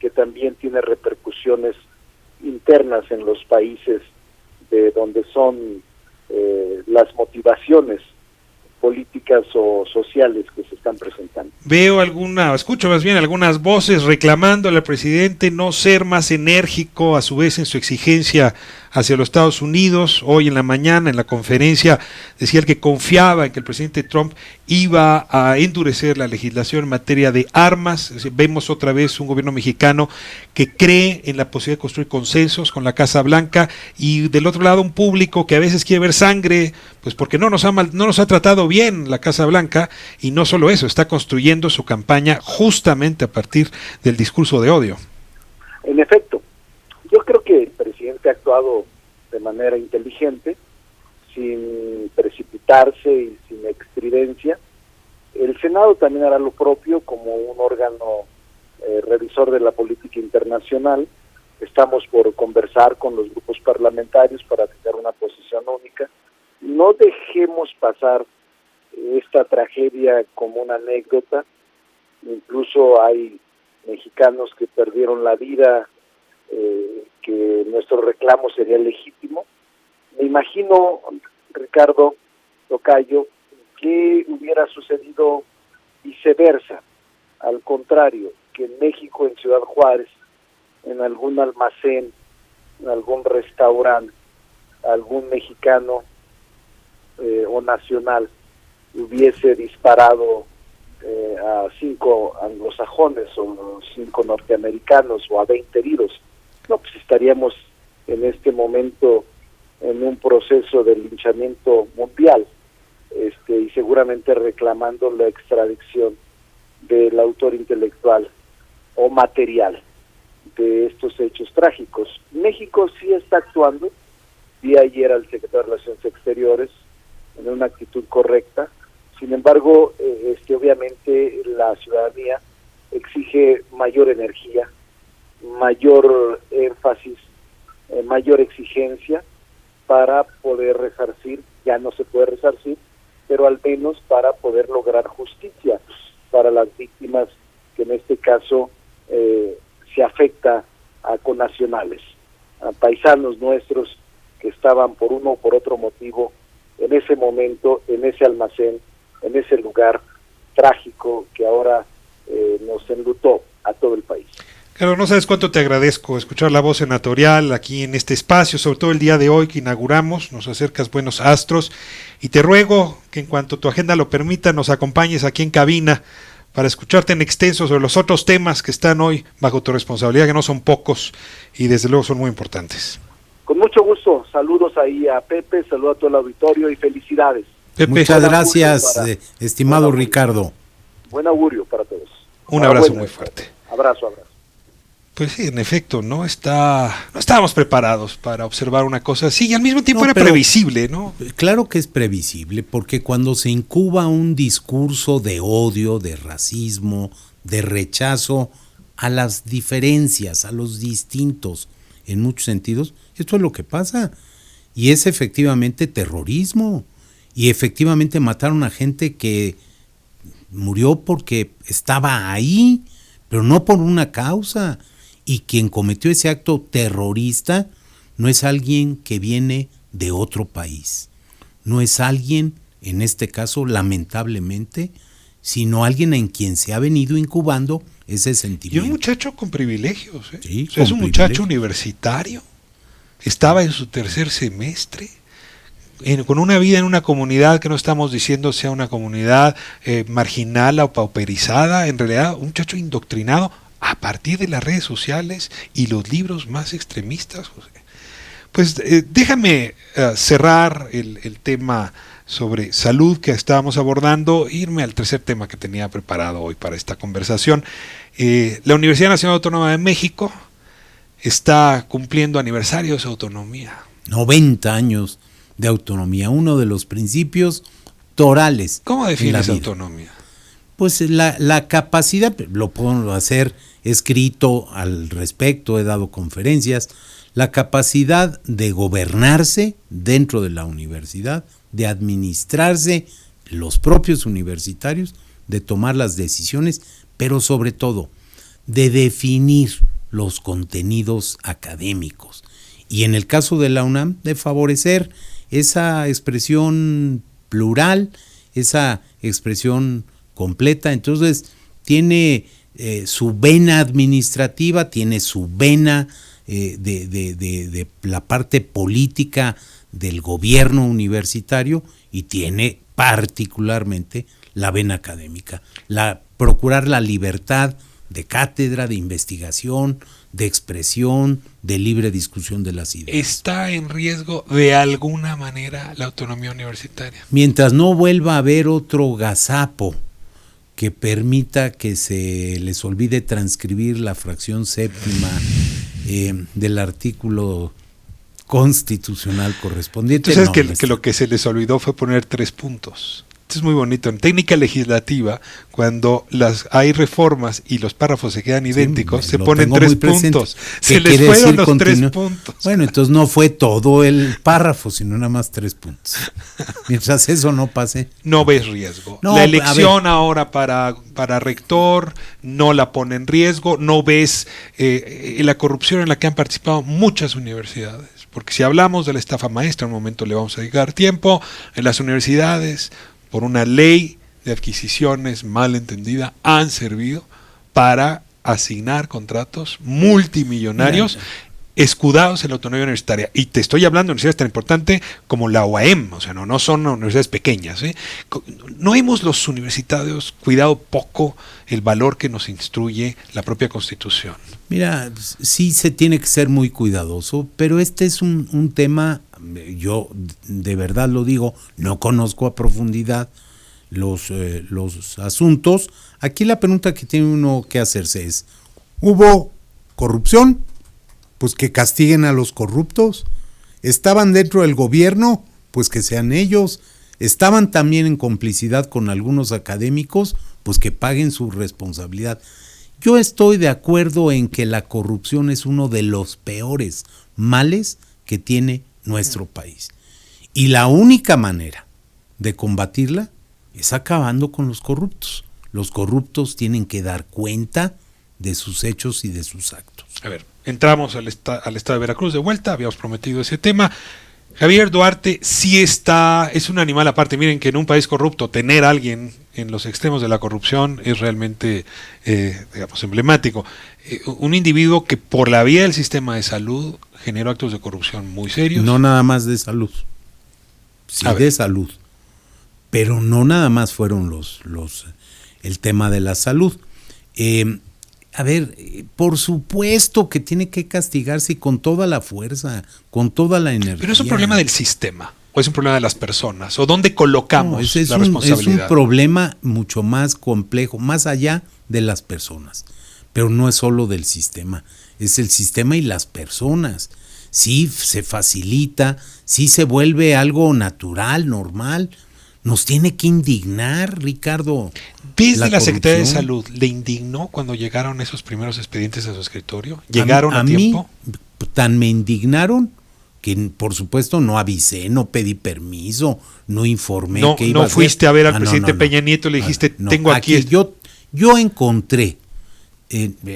Speaker 4: que también tiene repercusiones internas en los países de donde son las motivaciones políticas o sociales que se están presentando.
Speaker 1: Escucho más bien algunas voces reclamándole al presidente no ser más enérgico a su vez en su exigencia hacia los Estados Unidos. Hoy en la mañana en la conferencia decía el que confiaba en que el presidente Trump iba a endurecer la legislación en materia de armas. Es decir, vemos otra vez un gobierno mexicano que cree en la posibilidad de construir consensos con la Casa Blanca, y del otro lado un público que a veces quiere ver sangre, pues porque no nos ha tratado bien la Casa Blanca, y no solo eso, está construyendo su campaña justamente a partir del discurso de odio.
Speaker 4: En efecto, yo creo que el presidente ha actuado de manera inteligente, sin precipitarse y sin extridencia. El Senado también hará lo propio como un órgano revisor de la política internacional. Estamos por conversar con los grupos parlamentarios para tener una posición única. No dejemos pasar esta tragedia como una anécdota. Incluso hay mexicanos que perdieron la vida, que nuestro reclamo sería legítimo. Me imagino, Ricardo, tocayo, que hubiera sucedido viceversa, al contrario, que en México, en Ciudad Juárez, en algún almacén, en algún restaurante, algún mexicano o nacional hubiese disparado a 5 anglosajones o 5 norteamericanos o a 20 heridos. No, pues estaríamos en este momento en un proceso de linchamiento mundial, y seguramente reclamando la extradición del autor intelectual o material de estos hechos trágicos. México sí está actuando. Vi ayer al secretario de Relaciones Exteriores en una actitud correcta. Sin embargo, obviamente la ciudadanía exige mayor energía, mayor énfasis, mayor exigencia para poder resarcir. Ya no se puede resarcir, pero al menos para poder lograr justicia para las víctimas, que en este caso se afecta a connacionales, a paisanos nuestros que estaban por uno o por otro motivo en ese momento, en ese almacén, en ese lugar trágico que ahora nos enlutó a todo el país.
Speaker 1: Claro, no sabes cuánto te agradezco escuchar la voz senatorial aquí en este espacio, sobre todo el día de hoy que inauguramos. Nos acercas buenos astros y te ruego que en cuanto tu agenda lo permita nos acompañes aquí en cabina para escucharte en extenso sobre los otros temas que están hoy bajo tu responsabilidad, que no son pocos y desde luego son muy importantes.
Speaker 4: Con mucho gusto, saludos ahí a Pepe, saludos a todo el auditorio y felicidades.
Speaker 2: Pepe, muchas gracias, estimado Ricardo.
Speaker 4: Buen augurio para todos.
Speaker 1: Un abrazo muy fuerte.
Speaker 4: Abrazo.
Speaker 1: Pues sí, en efecto, no estábamos preparados para observar una cosa así, y al mismo tiempo era previsible, ¿no?
Speaker 2: Claro que es previsible, porque cuando se incuba un discurso de odio, de racismo, de rechazo a las diferencias, a los distintos, en muchos sentidos, esto es lo que pasa. Y es efectivamente terrorismo. Y efectivamente mataron a gente que murió porque estaba ahí, pero no por una causa. Y quien cometió ese acto terrorista no es alguien que viene de otro país. No es alguien, en este caso, lamentablemente, sino alguien en quien se ha venido incubando ese sentimiento.
Speaker 1: Y un muchacho con privilegios, ¿eh?
Speaker 2: Sí,
Speaker 1: es un muchacho universitario, estaba en su 3er semestre, con una vida en una comunidad que no estamos diciendo sea una comunidad marginal o pauperizada, en realidad un muchacho indoctrinado a partir de las redes sociales y los libros más extremistas, José. Pues déjame cerrar el tema sobre salud que estábamos abordando, irme al tercer tema que tenía preparado hoy para esta conversación. La Universidad Nacional Autónoma de México está cumpliendo aniversario de su autonomía.
Speaker 2: 90 años de autonomía, uno de los principios torales.
Speaker 1: ¿Cómo
Speaker 2: en la
Speaker 1: defines
Speaker 2: vida.
Speaker 1: autonomía?
Speaker 2: Pues la capacidad, lo puedo hacer escrito al respecto, he dado conferencias, la capacidad de gobernarse dentro de la universidad, de administrarse los propios universitarios, de tomar las decisiones, pero sobre todo de definir los contenidos académicos. Y en el caso de la UNAM, de favorecer esa expresión plural, esa expresión completa. Entonces tiene su vena administrativa, tiene su vena de la parte política del gobierno universitario y tiene particularmente la vena académica, procurar la libertad de cátedra, de investigación, de expresión, de libre discusión de las ideas.
Speaker 1: ¿Está en riesgo de alguna manera la autonomía universitaria?
Speaker 2: Mientras no vuelva a haber otro gazapo que permita que se les olvide transcribir la fracción séptima del artículo constitucional correspondiente.
Speaker 1: Tú sabes que lo que se les olvidó fue poner 3 puntos. Esto es muy bonito. En técnica legislativa, cuando hay reformas y los párrafos se quedan idénticos, se ponen 3 puntos. Se les fueron los 3 puntos.
Speaker 2: Bueno, entonces no fue todo el párrafo, sino nada más 3 puntos. Mientras eso no pase.
Speaker 1: No ves riesgo.
Speaker 2: No,
Speaker 1: la elección ahora para rector no la pone en riesgo. No ves la corrupción en la que han participado muchas universidades. Porque si hablamos de la estafa maestra, en un momento le vamos a dedicar tiempo, en las universidades, por una ley de adquisiciones mal entendida, han servido para asignar contratos multimillonarios escudados en la autonomía universitaria. Y te estoy hablando de universidades tan importantes como la UAM, o sea, no son universidades pequeñas. No hemos los universitarios cuidado poco el valor que nos instruye la propia Constitución.
Speaker 2: Mira, sí se tiene que ser muy cuidadoso, pero este es un tema, yo de verdad lo digo, no conozco a profundidad los asuntos. Aquí la pregunta que tiene uno que hacerse es, ¿hubo corrupción? Pues que castiguen a los corruptos. ¿Estaban dentro del gobierno? Pues que sean ellos. ¿Estaban también en complicidad con algunos académicos? Pues que paguen su responsabilidad. Yo estoy de acuerdo en que la corrupción es uno de los peores males que tiene nuestro país. Y la única manera de combatirla es acabando con los corruptos. Los corruptos tienen que dar cuenta de sus hechos y de sus actos.
Speaker 1: A ver, entramos al estado de Veracruz de vuelta, habíamos prometido ese tema. Javier Duarte sí es un animal aparte. Miren que en un país corrupto tener a alguien en los extremos de la corrupción es realmente, emblemático. Un individuo que por la vía del sistema de salud generó actos de corrupción muy serios.
Speaker 2: No nada más de salud, sí de salud, pero no nada más fueron el tema de la salud. A ver, por supuesto que tiene que castigarse con toda la fuerza, con toda la energía.
Speaker 1: Pero es un problema del sistema, o es un problema de las personas, o dónde colocamos la responsabilidad.
Speaker 2: Es un problema mucho más complejo, más allá de las personas. Pero no es solo del sistema, es el sistema y las personas. Sí se facilita, sí se vuelve algo natural, normal. Nos tiene que indignar, Ricardo.
Speaker 1: ¿Desde la Secretaría de Salud le indignó cuando llegaron esos primeros expedientes a su escritorio? ¿Llegaron a tiempo?
Speaker 2: Mí, tan me indignaron que, por supuesto, no avisé, no pedí permiso, no informé que iba a hacer.
Speaker 1: No fuiste a ver al presidente Peña Nieto y le dijiste, tengo aquí...
Speaker 2: Yo encontré,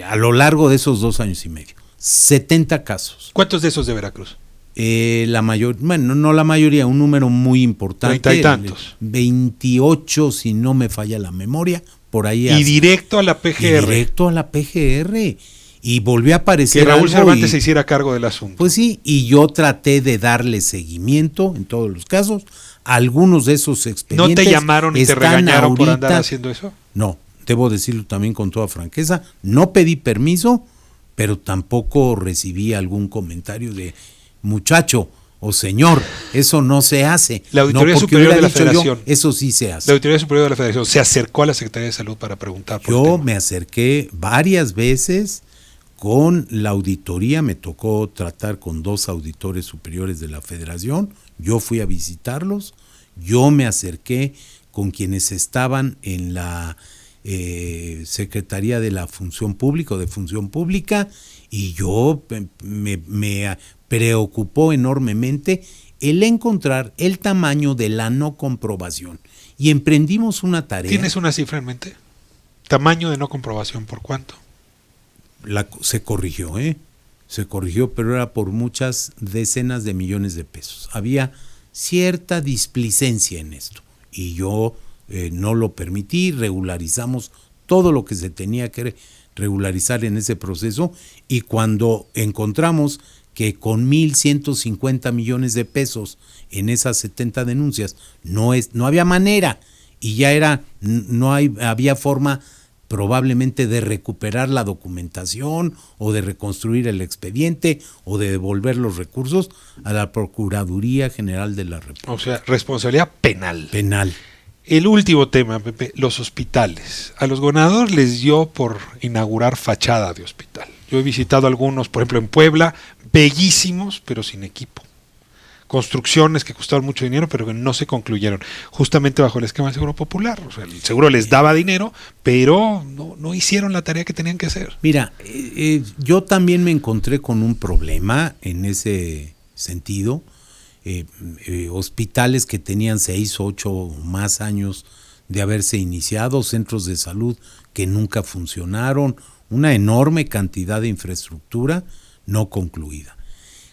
Speaker 2: a lo largo de esos 2 años y medio, 70 casos.
Speaker 1: ¿Cuántos de esos de Veracruz?
Speaker 2: La mayoría, bueno, no la mayoría, un número muy importante.
Speaker 1: 30 y tantos.
Speaker 2: 28, si no me falla la memoria, por ahí.
Speaker 1: Y directo a la PGR.
Speaker 2: Directo a la PGR. Y volvió a aparecer.
Speaker 1: Que Raúl Cervantes se hiciera cargo del asunto.
Speaker 2: Pues sí, y yo traté de darle seguimiento en todos los casos. Algunos de esos expedientes.
Speaker 1: ¿No te llamaron y te regañaron por andar haciendo eso?
Speaker 2: No, debo decirlo también con toda franqueza. No pedí permiso, pero tampoco recibí algún comentario de muchacho o señor, eso no se hace.
Speaker 1: La Auditoría Superior de la Federación.
Speaker 2: Eso sí se hace.
Speaker 1: La Auditoría Superior de la Federación se acercó a la Secretaría de Salud para preguntar por
Speaker 2: Yo me acerqué varias veces con la auditoría. Me tocó tratar con 2 auditores superiores de la Federación. Yo fui a visitarlos, yo me acerqué con quienes estaban en la Secretaría de la Función Pública o de Función Pública, y yo me preocupó enormemente el encontrar el tamaño de la no comprobación. Y emprendimos una tarea.
Speaker 1: ¿Tienes una cifra en mente? ¿Tamaño de no comprobación por cuánto?
Speaker 2: Se corrigió, se corrigió, pero era por muchas decenas de millones de pesos. Había cierta displicencia en esto y yo no lo permití. Regularizamos todo lo que se tenía que regularizar en ese proceso, y cuando encontramos que con 1,150 millones de pesos en esas 70 denuncias no había manera, y ya había forma probablemente de recuperar la documentación o de reconstruir el expediente o de devolver los recursos a la Procuraduría General de la República.
Speaker 1: O sea, responsabilidad penal.
Speaker 2: Penal.
Speaker 1: El último tema, Pepe, los hospitales. A los gobernadores les dio por inaugurar fachada de hospital. Yo he visitado algunos, por ejemplo en Puebla, bellísimos, pero sin equipo. Construcciones que costaron mucho dinero, pero que no se concluyeron, justamente bajo el esquema del Seguro Popular. O sea, el seguro les daba dinero, pero no hicieron la tarea que tenían que hacer.
Speaker 2: Mira, yo también me encontré con un problema en ese sentido. Hospitales que tenían 6, 8 o más años de haberse iniciado, centros de salud que nunca funcionaron, una enorme cantidad de infraestructura no concluida.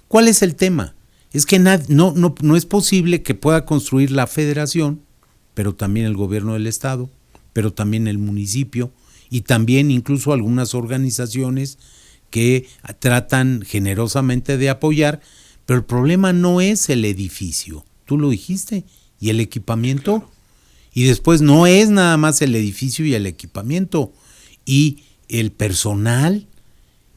Speaker 2: ¿Cuál es el tema? Es que no es posible que pueda construir la Federación, pero también el gobierno del Estado, pero también el municipio, y también incluso algunas organizaciones que tratan generosamente de apoyar. Pero el problema no es el edificio, tú lo dijiste, y el equipamiento. Claro. Y después no es nada más el edificio y el equipamiento, y el personal.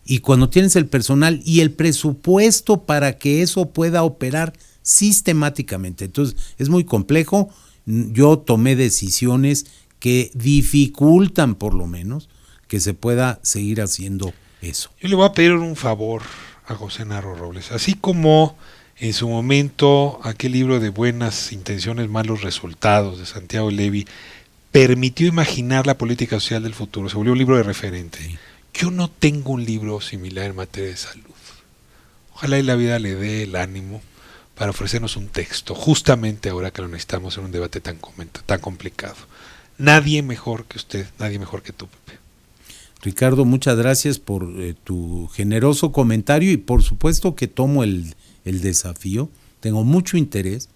Speaker 2: Y cuando tienes el personal y el presupuesto para que eso pueda operar sistemáticamente. Entonces es muy complejo. Yo tomé decisiones que dificultan por lo menos que se pueda seguir haciendo eso.
Speaker 1: Yo le voy a pedir un favor a José Narro Robles, así como en su momento aquel libro de Buenas Intenciones, Malos Resultados de Santiago Levy permitió imaginar la política social del futuro, se volvió un libro de referente. Sí. Yo no tengo un libro similar en materia de salud. Ojalá y la vida le dé el ánimo para ofrecernos un texto, justamente ahora que lo necesitamos en un debate tan complicado. Nadie mejor que usted, nadie mejor que tú, Pepe.
Speaker 2: Ricardo, muchas gracias por tu generoso comentario, y por supuesto que tomo el desafío. Tengo mucho interés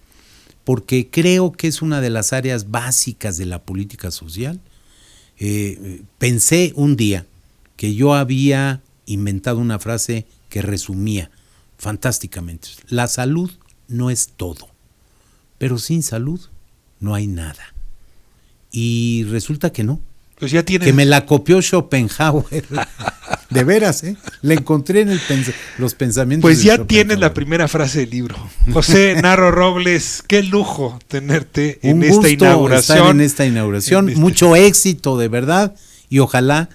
Speaker 2: porque creo que es una de las áreas básicas de la política social. Pensé un día que yo había inventado una frase que resumía fantásticamente: la salud no es todo, pero sin salud no hay nada. Y resulta que no.
Speaker 1: Pues ya tienes...
Speaker 2: Que me la copió Schopenhauer. De veras, la encontré en los pensamientos.
Speaker 1: Pues ya tienes la primera frase del libro. José Narro Robles, qué lujo tenerte en esta inauguración.
Speaker 2: Estar en esta inauguración. Mucho éxito, de verdad. Y ojalá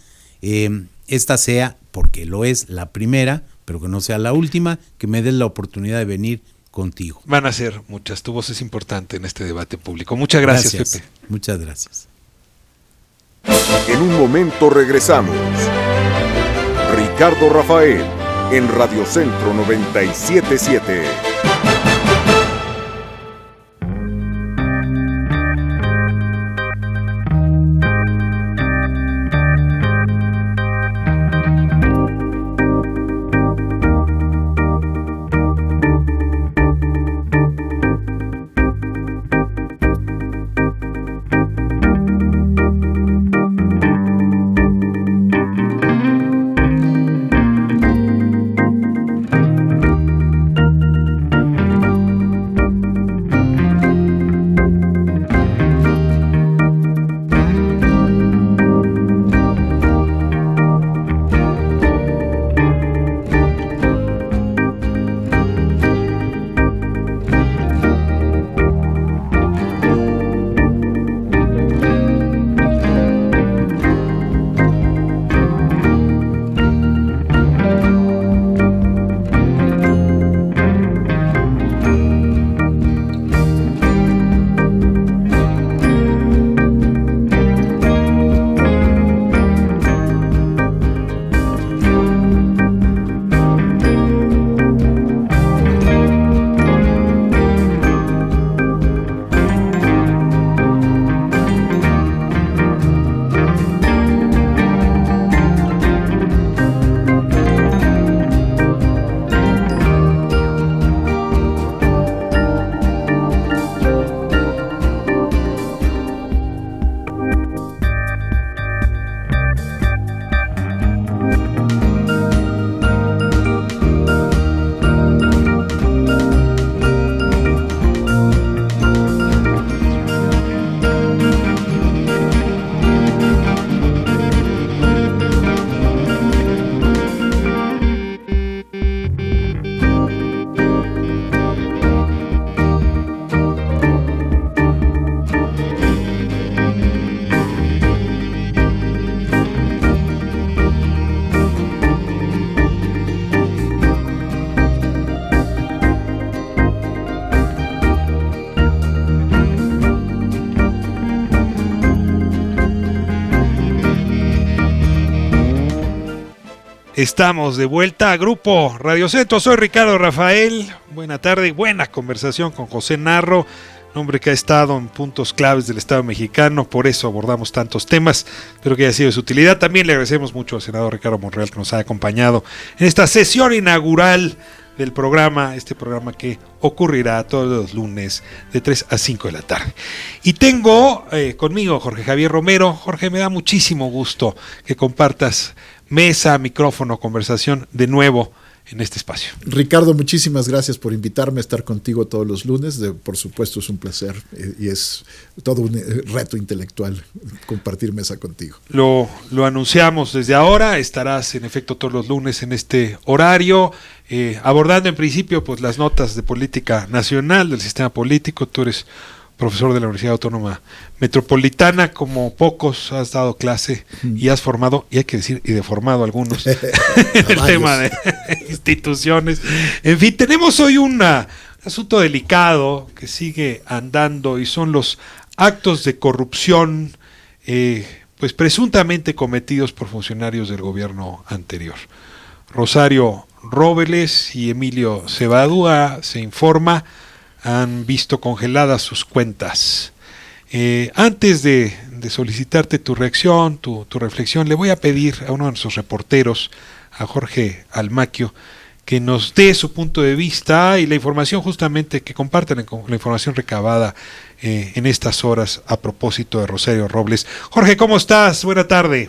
Speaker 2: esta sea, porque lo es, la primera, pero que no sea la última, que me des la oportunidad de venir contigo.
Speaker 1: Van a ser muchas. Tu voz es importante en este debate público. Muchas gracias, Pepe.
Speaker 2: Muchas gracias.
Speaker 3: En un momento regresamos. Ricardo Rafael, en Radio Centro 97.7.
Speaker 1: Estamos de vuelta a Grupo Radio Centro. Soy Ricardo Rafael. Buena tarde, buena conversación con José Narro, hombre que ha estado en puntos claves del Estado mexicano, por eso abordamos tantos temas. Espero que haya sido de su utilidad. También le agradecemos mucho al senador Ricardo Monreal que nos ha acompañado en esta sesión inaugural del programa, este programa que ocurrirá todos los lunes de 3 a 5 de la tarde. Y tengo conmigo Jorge Javier Romero. Jorge, me da muchísimo gusto que compartas mesa, micrófono, conversación de nuevo en este espacio.
Speaker 5: Ricardo, muchísimas gracias por invitarme a estar contigo todos los lunes. Por supuesto es un placer y es todo un reto intelectual compartir mesa contigo.
Speaker 1: Lo anunciamos desde ahora, estarás en efecto todos los lunes en este horario, abordando en principio pues las notas de política nacional, del sistema político. Tú eres profesor de la Universidad Autónoma Metropolitana, como pocos has dado clase y has formado, y hay que decir, y deformado algunos en el tema de instituciones. En fin, tenemos hoy un asunto delicado que sigue andando y son los actos de corrupción pues presuntamente cometidos por funcionarios del gobierno anterior. Rosario Robles y Emilio Cebadúa, se informa, han visto congeladas sus cuentas. Antes de solicitarte tu reacción, tu reflexión, le voy a pedir a uno de nuestros reporteros, a Jorge Almaquio, que nos dé su punto de vista y la información justamente, que compartan la información recabada en estas horas a propósito de Rosario Robles. Jorge, ¿cómo estás? Buena tarde.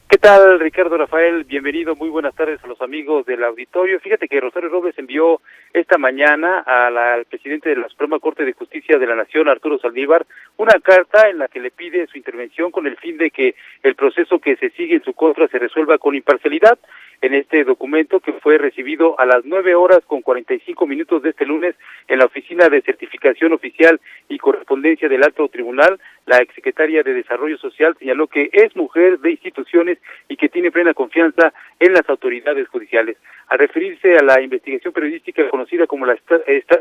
Speaker 6: ¿Qué tal, Ricardo Rafael? Bienvenido, muy buenas tardes a los amigos del auditorio. Fíjate que Rosario Robles envió esta mañana al presidente de la Suprema Corte de Justicia de la Nación, Arturo Saldívar, una carta en la que le pide su intervención con el fin de que el proceso que se sigue en su contra se resuelva con imparcialidad. En este documento, que fue recibido a las 9:45 de este lunes en la Oficina de Certificación Oficial y Correspondencia del Alto Tribunal, la exsecretaria de Desarrollo Social señaló que es mujer de instituciones y que tiene plena confianza en las autoridades judiciales. Al referirse a la investigación periodística conocida como la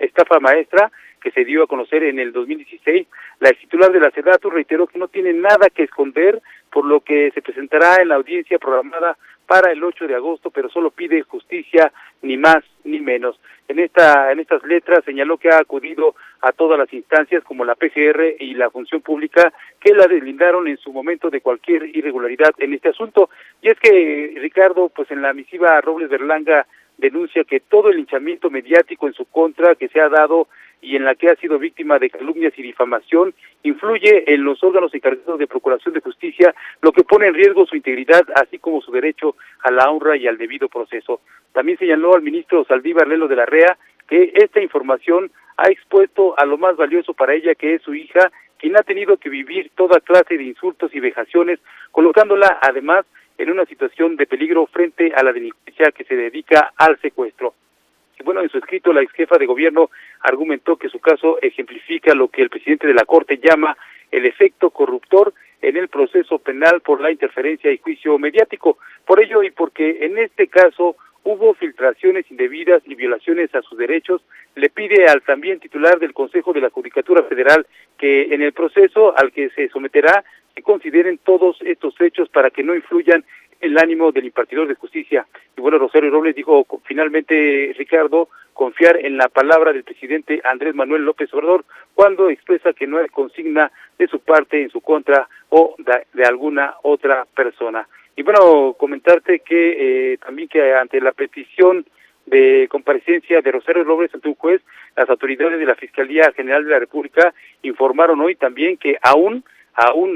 Speaker 6: estafa maestra, que se dio a conocer en el 2016, la extitular de la SEDATU reiteró que no tiene nada que esconder, por lo que se presentará en la audiencia programada para el 8 de agosto, pero solo pide justicia, ni más ni menos. En estas letras señaló que ha acudido a todas las instancias como la PGR y la Función Pública, que la deslindaron en su momento de cualquier irregularidad en este asunto. Y es que, Ricardo, pues en la misiva Robles Berlanga denuncia que todo el linchamiento mediático en su contra que se ha dado y en la que ha sido víctima de calumnias y difamación influye en los órganos encargados de procuración de justicia, lo que pone en riesgo su integridad, así como su derecho a la honra y al debido proceso. También señaló al ministro Saldívar Lelo de la REA que esta información ha expuesto a lo más valioso para ella, que es su hija, quien ha tenido que vivir toda clase de insultos y vejaciones, colocándola además en una situación de peligro frente a la delincuencia que se dedica al secuestro. Y bueno, en su escrito, la exjefa de gobierno argumentó que su caso ejemplifica lo que el presidente de la Corte llama el efecto corruptor en el proceso penal por la interferencia y juicio mediático. Por ello, y porque en este caso hubo filtraciones indebidas y violaciones a sus derechos, le pide al también titular del Consejo de la Judicatura Federal que en el proceso al que se someterá se consideren todos estos hechos para que no influyan el ánimo del impartidor de justicia. Y bueno, Rosario Robles dijo finalmente, Ricardo, confiar en la palabra del presidente Andrés Manuel López Obrador cuando expresa que no hay consigna de su parte en su contra o de alguna otra persona. Y bueno, comentarte que también que ante la petición de comparecencia de Rosario Robles ante un juez, las autoridades de la Fiscalía General de la República informaron hoy también que aún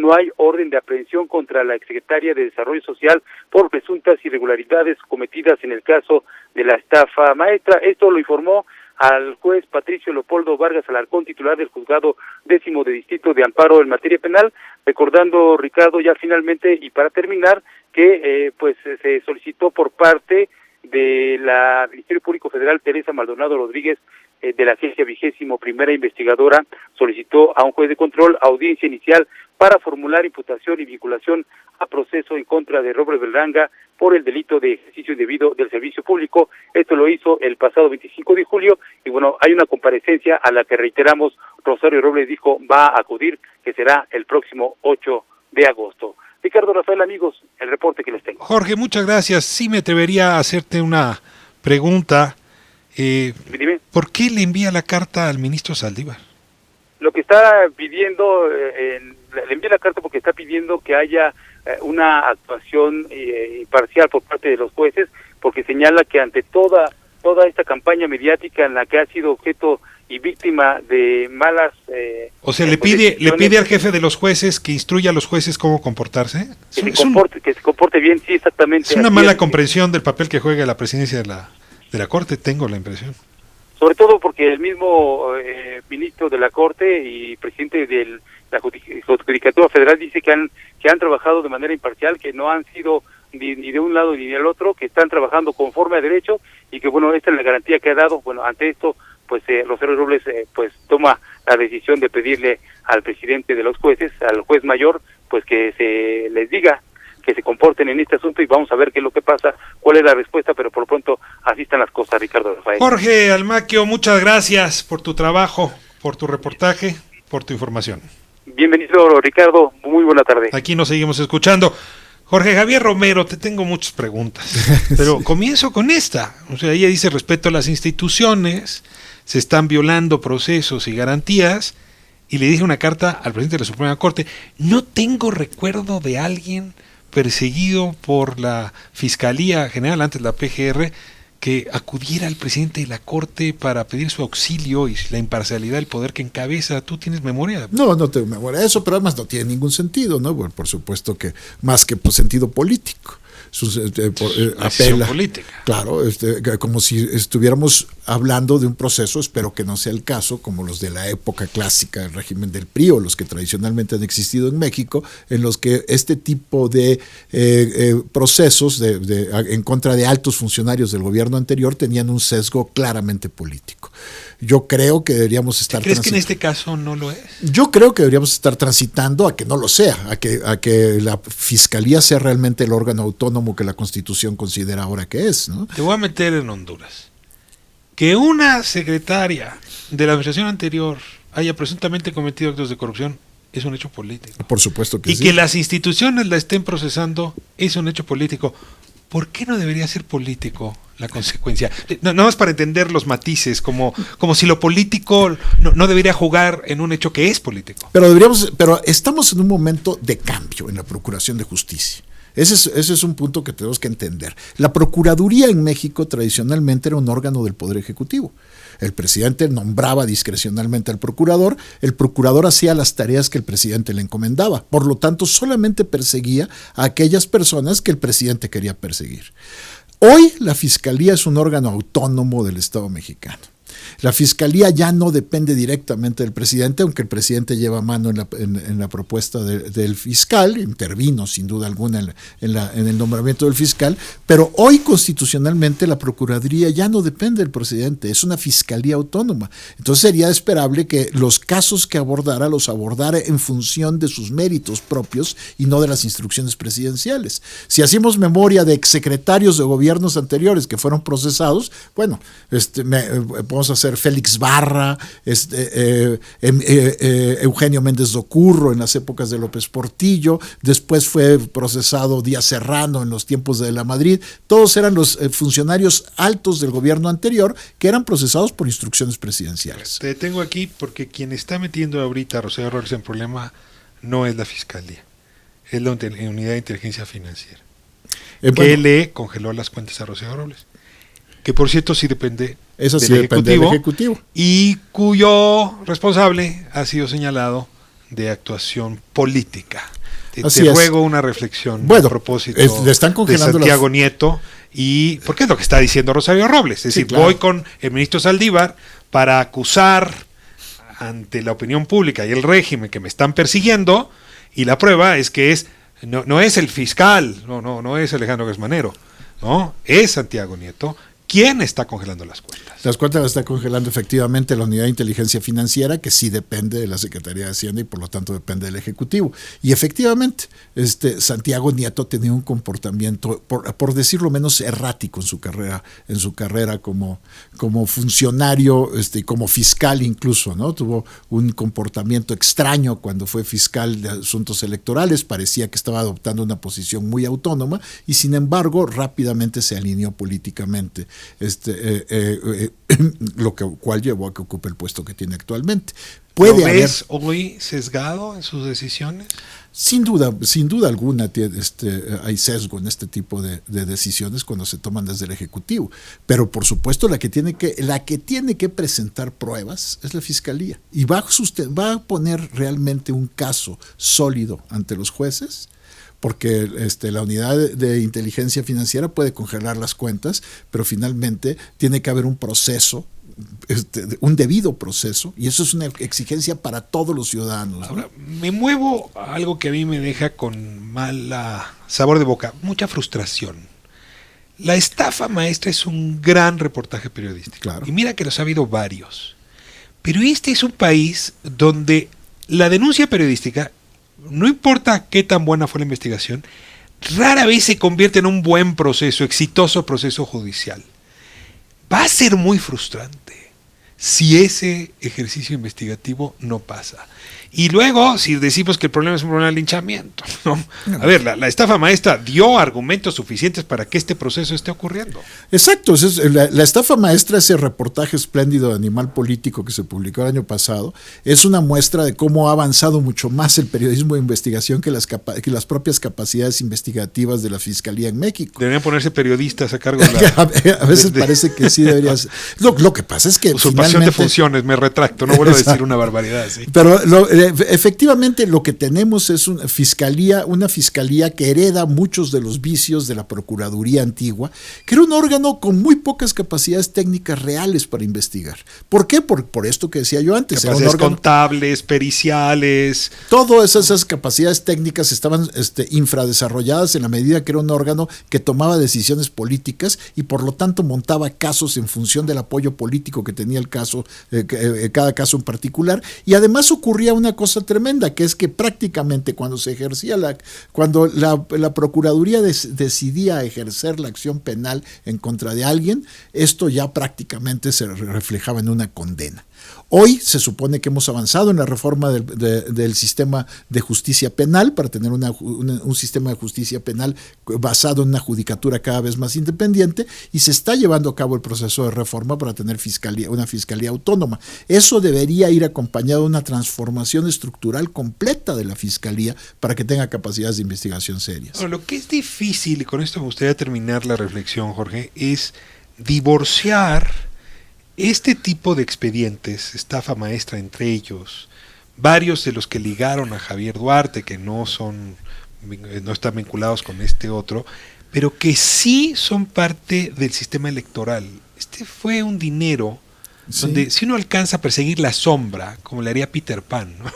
Speaker 6: no hay orden de aprehensión contra la exsecretaria de Desarrollo Social por presuntas irregularidades cometidas en el caso de la estafa maestra. Esto lo informó al juez Patricio Leopoldo Vargas Alarcón, titular del Juzgado 10º de Distrito de Amparo en materia penal, recordando, Ricardo, ya finalmente y para terminar, que pues se solicitó por parte de la Ministerio Público Federal Teresa Maldonado Rodríguez, de la Agencia 21ª Investigadora, solicitó a un juez de control audiencia inicial para formular imputación y vinculación a proceso en contra de Robles Berlanga por el delito de ejercicio indebido del servicio público. Esto lo hizo el pasado 25 de julio y bueno, hay una comparecencia a la que reiteramos, Rosario Robles dijo va a acudir, que será el próximo 8 de agosto. Ricardo Rafael, amigos, el reporte que les tengo.
Speaker 1: Jorge, muchas gracias. Sí me atrevería a hacerte una pregunta.
Speaker 6: Dime.
Speaker 1: ¿Por qué le envía la carta al ministro Saldívar?
Speaker 6: Lo que está pidiendo, le envía la carta porque está pidiendo que haya una actuación imparcial por parte de los jueces, porque señala que ante toda esta campaña mediática en la que ha sido objeto y víctima de malas...
Speaker 1: o sea, le pide al jefe de los jueces que instruya a los jueces cómo comportarse.
Speaker 6: Que se comporte bien, sí, exactamente.
Speaker 1: Es una mala comprensión del papel que juega la presidencia de la Corte, tengo la impresión.
Speaker 6: Sobre todo porque el mismo ministro de la Corte y presidente de la Judicatura Federal dice que han trabajado de manera imparcial, que no han sido ni de un lado ni del otro, que están trabajando conforme a derecho y que, bueno, esta es la garantía que ha dado. Bueno, ante esto, pues Rosario Robles pues toma la decisión de pedirle al presidente de los jueces, al juez mayor, pues que se les diga que se comporten en este asunto y vamos a ver qué es lo que pasa, cuál es la respuesta, pero por lo pronto así están las cosas, Ricardo Rafael.
Speaker 1: Jorge Almaquio, muchas gracias por tu trabajo, por tu reportaje, por tu información.
Speaker 6: Bienvenido, Ricardo, muy buena tarde.
Speaker 1: Aquí nos seguimos escuchando. Jorge Javier Romero, te tengo muchas preguntas, pero comienzo con esta. O sea, ella dice respeto a las instituciones, se están violando procesos y garantías, y le dije una carta al presidente de la Suprema Corte. No tengo recuerdo de alguien perseguido por la Fiscalía General, antes la PGR, que acudiera al presidente de la Corte para pedir su auxilio y la imparcialidad del poder que encabeza. ¿Tú tienes memoria?
Speaker 5: No tengo memoria de eso, pero además no tiene ningún sentido, ¿no? Bueno, por supuesto que más que por sentido político. Apela
Speaker 1: política.
Speaker 5: Claro, como si estuviéramos hablando de un proceso, espero que no sea el caso, como los de la época clásica del régimen del PRI o los que tradicionalmente han existido en México, en los que este tipo de procesos en contra de altos funcionarios del gobierno anterior tenían un sesgo claramente político. Yo creo que deberíamos estar...
Speaker 1: ¿Crees que en este caso no lo es?
Speaker 5: Yo creo que deberíamos estar transitando a que no lo sea, a que la Fiscalía sea realmente el órgano autónomo que la Constitución considera ahora que es, ¿no?
Speaker 1: Te voy a meter en Honduras. Que una secretaria de la administración anterior haya presuntamente cometido actos de corrupción es un hecho político.
Speaker 5: Por supuesto que
Speaker 1: sí. Y que las instituciones la estén procesando es un hecho político. ¿Por qué no debería ser político la consecuencia? No más para entender los matices, como si lo político no debería jugar en un hecho que es político.
Speaker 5: Pero estamos en un momento de cambio en la Procuración de Justicia. Ese es un punto que tenemos que entender. La Procuraduría en México tradicionalmente era un órgano del Poder Ejecutivo. El presidente nombraba discrecionalmente al procurador, el procurador hacía las tareas que el presidente le encomendaba, por lo tanto solamente perseguía a aquellas personas que el presidente quería perseguir. Hoy la Fiscalía es un órgano autónomo del Estado mexicano. La Fiscalía ya no depende directamente del presidente, aunque el presidente lleva mano en la propuesta del fiscal, intervino sin duda alguna en el nombramiento del fiscal, pero hoy constitucionalmente la Procuraduría ya no depende del presidente, es una Fiscalía autónoma. Entonces sería esperable que los casos que los abordara en función de sus méritos propios y no de las instrucciones presidenciales. Si hacemos memoria de exsecretarios de gobiernos anteriores que fueron procesados, bueno, podemos hacer Félix Barra, Eugenio Méndez Docurro en las épocas de López Portillo, después fue procesado Díaz Serrano en los tiempos de la Madrid. Todos eran los funcionarios altos del gobierno anterior que eran procesados por instrucciones presidenciales.
Speaker 1: Te detengo aquí porque quien está metiendo ahorita a Rosario Robles en problema no es la Fiscalía, es la Unidad de Inteligencia Financiera, que le congeló las cuentas a Rosario Robles, que por cierto sí depende del Ejecutivo y cuyo responsable ha sido señalado de actuación política. Te ruego una reflexión a propósito
Speaker 5: le están congelando
Speaker 1: de Santiago Nieto, y porque es lo que está diciendo Rosario Robles, es decir, claro, voy con el ministro Saldívar para acusar ante la opinión pública y el régimen que me están persiguiendo, y la prueba es que no es el fiscal, no es Alejandro Gersmanero, no, es Santiago Nieto, ¿Quién está congelando las cuentas?
Speaker 5: Las cuentas las está congelando efectivamente la Unidad de Inteligencia Financiera, que sí depende de la Secretaría de Hacienda y por lo tanto depende del Ejecutivo. Y efectivamente, Santiago Nieto tenía un comportamiento, por decirlo menos, errático en su carrera como funcionario, como fiscal incluso, ¿no? Tuvo un comportamiento extraño cuando fue fiscal de asuntos electorales, parecía que estaba adoptando una posición muy autónoma y sin embargo rápidamente se alineó políticamente. Lo cual llevó a que ocupe el puesto que tiene actualmente.
Speaker 1: ¿Lo ves hoy sesgado en sus decisiones?
Speaker 5: Sin duda alguna hay sesgo en este tipo de decisiones cuando se toman desde el Ejecutivo, pero por supuesto la que tiene que presentar pruebas es la Fiscalía y va a poner realmente un caso sólido ante los jueces, porque la Unidad de Inteligencia Financiera puede congelar las cuentas, pero finalmente tiene que haber un proceso, un debido proceso, y eso es una exigencia para todos los ciudadanos, ¿no?
Speaker 1: Ahora, me muevo a algo que a mí me deja con mal sabor de boca, mucha frustración. La estafa maestra es un gran reportaje periodístico,
Speaker 5: claro.
Speaker 1: Y mira que los ha habido varios, pero este es un país donde la denuncia periodística, no importa qué tan buena fue la investigación, rara vez se convierte en un buen proceso, exitoso proceso judicial. Va a ser muy frustrante si ese ejercicio investigativo no pasa. Y luego, si decimos que el problema es un problema de linchamiento, ¿no? A ver, la estafa maestra dio argumentos suficientes para que este proceso esté ocurriendo.
Speaker 5: Exacto, la estafa maestra, ese reportaje espléndido de Animal Político que se publicó el año pasado, es una muestra de cómo ha avanzado mucho más el periodismo de investigación que las propias capacidades investigativas de la Fiscalía en México.
Speaker 1: Deberían ponerse periodistas a cargo de la...
Speaker 5: a veces parece que sí deberías... Lo que pasa es que
Speaker 1: usurpación de funciones, me retracto, no vuelvo a decir una barbaridad así.
Speaker 5: Pero efectivamente lo que tenemos es una fiscalía que hereda muchos de los vicios de la Procuraduría antigua, que era un órgano con muy pocas capacidades técnicas reales para investigar. ¿Por qué? Por esto que decía yo antes.
Speaker 1: Capacidades
Speaker 5: era un órgano,
Speaker 1: contables, periciales.
Speaker 5: Todas esas capacidades técnicas estaban infradesarrolladas en la medida que era un órgano que tomaba decisiones políticas y por lo tanto montaba casos en función del apoyo político que tenía el caso, cada caso en particular, y además ocurría una cosa tremenda, que es que prácticamente cuando se ejercía cuando la Procuraduría decidía ejercer la acción penal en contra de alguien, esto ya prácticamente se reflejaba en una condena. Hoy se supone que hemos avanzado en la reforma del sistema de justicia penal para tener un sistema de justicia penal basado en una judicatura cada vez más independiente, y se está llevando a cabo el proceso de reforma para tener una fiscalía autónoma. Eso debería ir acompañado de una transformación estructural completa de la fiscalía para que tenga capacidades de investigación serias.
Speaker 1: Bueno, lo que es difícil, y con esto me gustaría terminar la reflexión, Jorge, es divorciar este tipo de expedientes, estafa maestra entre ellos, varios de los que ligaron a Javier Duarte, que no están vinculados con este otro, pero que sí son parte del sistema electoral. Este fue un dinero donde si uno alcanza a perseguir la sombra, como le haría Peter Pan, ¿no?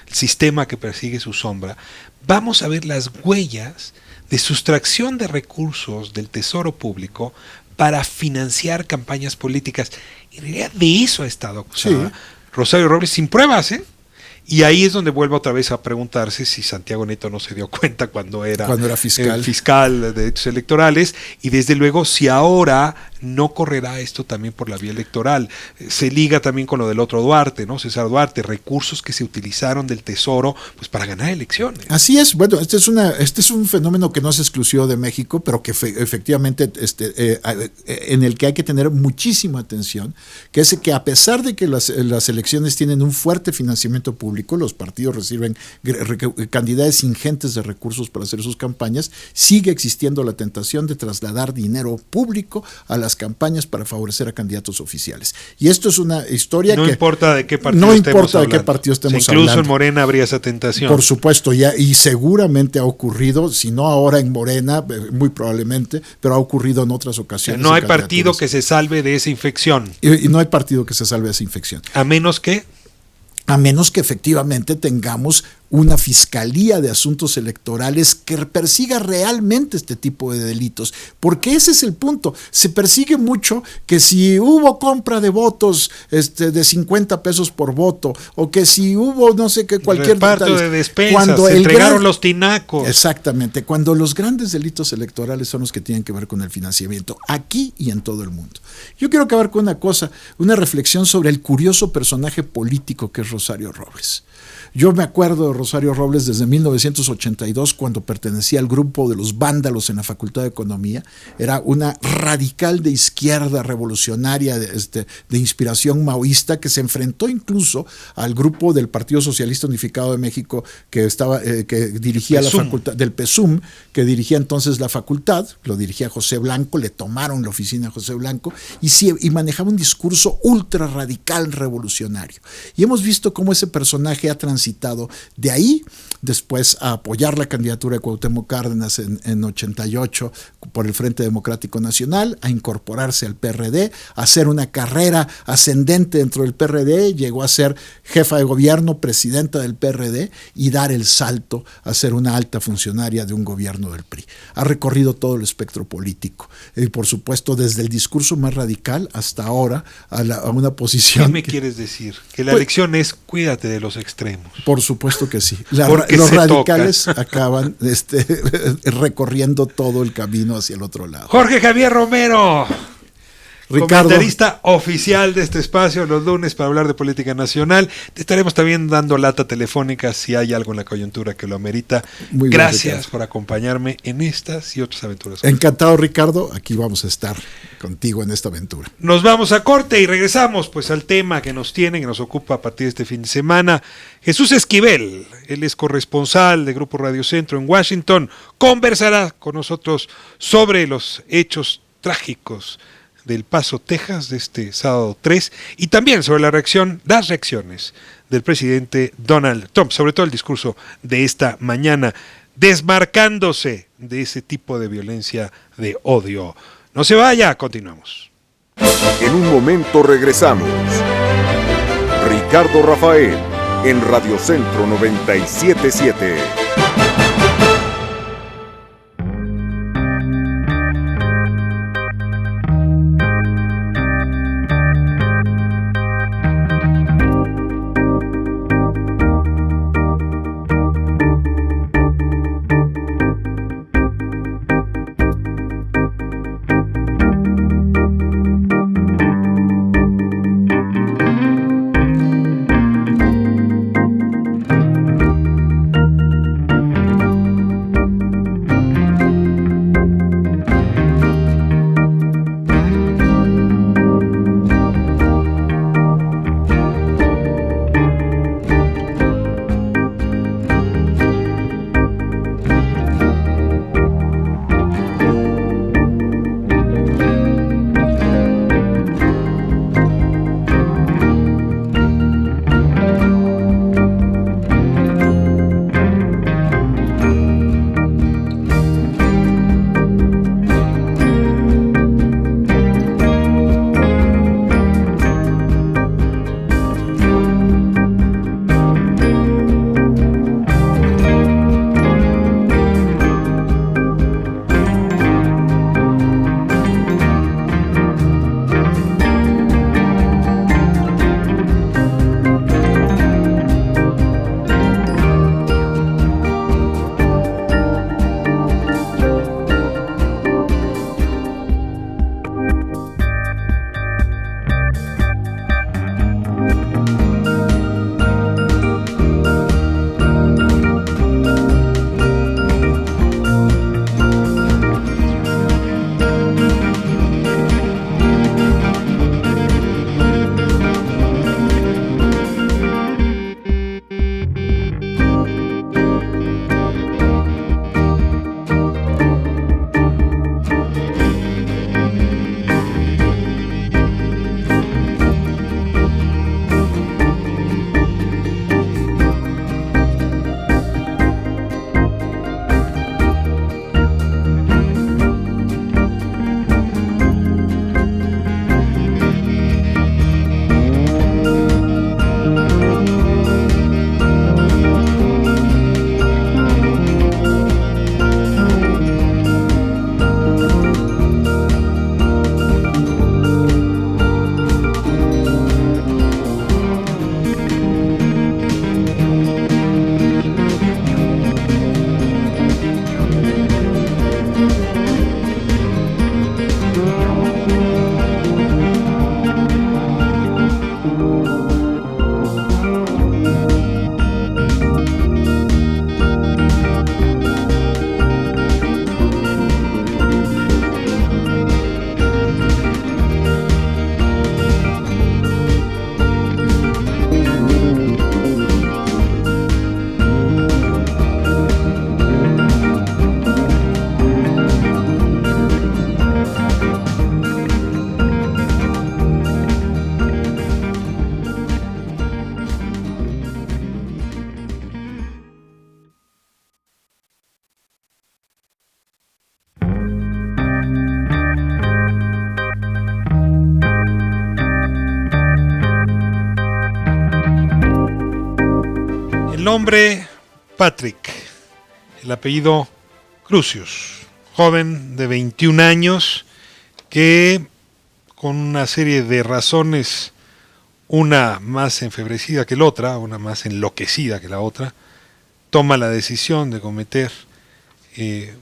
Speaker 1: El sistema que persigue su sombra, vamos a ver las huellas de sustracción de recursos del tesoro público para financiar campañas políticas. En realidad de eso ha estado acusada Rosario Robles sin pruebas, ¿eh? Y ahí es donde vuelve otra vez a preguntarse si Santiago Nieto no se dio cuenta cuando era fiscal de derechos electorales, y desde luego si ahora no correrá esto también por la vía electoral. Se liga también con lo del otro Duarte, ¿no? César Duarte, recursos que se utilizaron del Tesoro pues para ganar elecciones.
Speaker 5: Así es, bueno, este es un fenómeno que no es exclusivo de México, pero que efectivamente en el que hay que tener muchísima atención, que es que a pesar de que las elecciones tienen un fuerte financiamiento público, los partidos reciben cantidades ingentes de recursos para hacer sus campañas, sigue existiendo la tentación de trasladar dinero público a las campañas para favorecer a candidatos oficiales. Y esto es una historia
Speaker 1: no
Speaker 5: que...
Speaker 1: importa de qué partido estemos hablando. Incluso en Morena habría esa tentación.
Speaker 5: Por supuesto, y seguramente ha ocurrido, si no ahora en Morena, muy probablemente, pero ha ocurrido en otras ocasiones.
Speaker 1: No hay partido que se salve de esa infección.
Speaker 5: Y no hay partido que se salve de esa infección.
Speaker 1: A menos que
Speaker 5: efectivamente tengamos una fiscalía de asuntos electorales que persiga realmente este tipo de delitos, porque ese es el punto. Se persigue mucho que si hubo compra de votos de 50 pesos por voto, o que si hubo no sé qué, cualquier
Speaker 1: reparto de despensas, se entregaron los tinacos.
Speaker 5: Exactamente, cuando los grandes delitos electorales son los que tienen que ver con el financiamiento, aquí y en todo el mundo. Yo quiero acabar con una cosa, una reflexión sobre el curioso personaje político que es Rosario Robles. Yo me acuerdo de Rosario Robles desde 1982, cuando pertenecía al grupo de los vándalos en la Facultad de Economía. Era una radical de izquierda revolucionaria de inspiración maoísta, que se enfrentó incluso al grupo del Partido Socialista Unificado de México que dirigía la facultad, del PESUM, que dirigía entonces la facultad. Lo dirigía José Blanco, le tomaron la oficina a José Blanco y manejaba un discurso ultra radical revolucionario. Y hemos visto cómo ese personaje ha transitado de ahí, después a apoyar la candidatura de Cuauhtémoc Cárdenas en 88 por el Frente Democrático Nacional, a incorporarse al PRD, a hacer una carrera ascendente dentro del PRD, llegó a ser jefa de gobierno, presidenta del PRD, y dar el salto a ser una alta funcionaria de un gobierno del PRI. Ha recorrido todo el espectro político, y por supuesto desde el discurso más radical hasta ahora a una posición...
Speaker 1: ¿Qué me quieres decir? Que la lección es cuídate de los extremos.
Speaker 5: Por supuesto que sí. Los radicales acaban recorriendo todo el camino hacia el otro lado.
Speaker 1: Jorge Javier Romero,
Speaker 5: Ricardo,
Speaker 1: comentarista oficial de este espacio los lunes para hablar de política nacional. Te estaremos también dando lata telefónica si hay algo en la coyuntura que lo amerita.
Speaker 5: Muy bien,
Speaker 1: gracias
Speaker 5: Ricardo,
Speaker 1: por acompañarme en estas y otras aventuras.
Speaker 5: Encantado, Ricardo. Aquí vamos a estar contigo en esta aventura.
Speaker 1: Nos vamos a corte y regresamos pues al tema que nos ocupa a partir de este fin de semana. Jesús Esquivel, él es corresponsal de Grupo Radio Centro en Washington, conversará con nosotros sobre los hechos trágicos del Paso, Texas, de este sábado 3, y también sobre las reacciones del presidente Donald Trump, sobre todo el discurso de esta mañana, desmarcándose de ese tipo de violencia de odio. No se vaya, continuamos.
Speaker 3: En un momento regresamos. Ricardo Rafael, en Radio Centro 97.7.
Speaker 1: El nombre Patrick, el apellido Crusius, joven de 21 años que con una serie de razones, una más enfebrecida que la otra, una más enloquecida que la otra, toma la decisión de cometer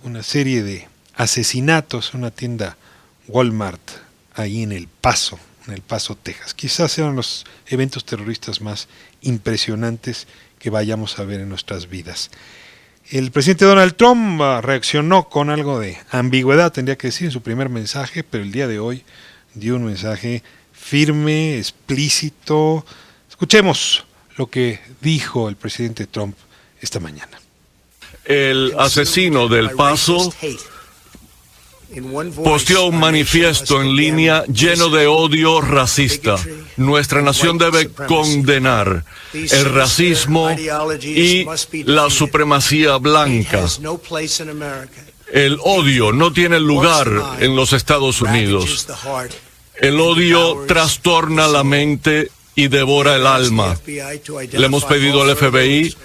Speaker 1: una serie de asesinatos en una tienda Walmart ahí en El Paso, Texas. Quizás sean los eventos terroristas más impresionantes que vayamos a ver en nuestras vidas. El presidente Donald Trump reaccionó con algo de ambigüedad, tendría que decir, en su primer mensaje, pero el día de hoy dio un mensaje firme, explícito. Escuchemos lo que dijo el presidente Trump esta mañana.
Speaker 7: El asesino del Paso posteó un manifiesto en línea lleno de odio racista. Nuestra nación debe condenar el racismo y la supremacía blanca. El odio no tiene lugar en los Estados Unidos. El odio trastorna la mente y devora el alma. Le hemos pedido al FBI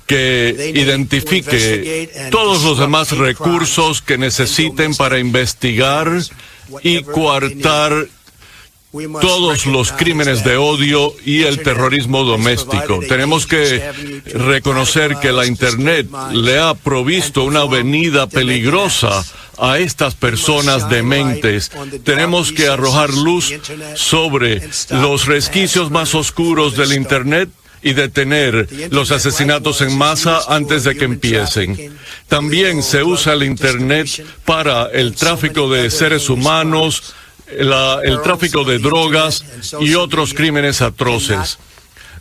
Speaker 7: que identifique todos los demás recursos que necesiten para investigar y coartar todos los crímenes de odio y el terrorismo doméstico. Tenemos que reconocer que la Internet le ha provisto una avenida peligrosa a estas personas dementes. Tenemos que arrojar luz sobre los resquicios más oscuros del Internet y detener los asesinatos en masa antes de que empiecen. También se usa el Internet para el tráfico de seres humanos, el tráfico de drogas y otros crímenes atroces.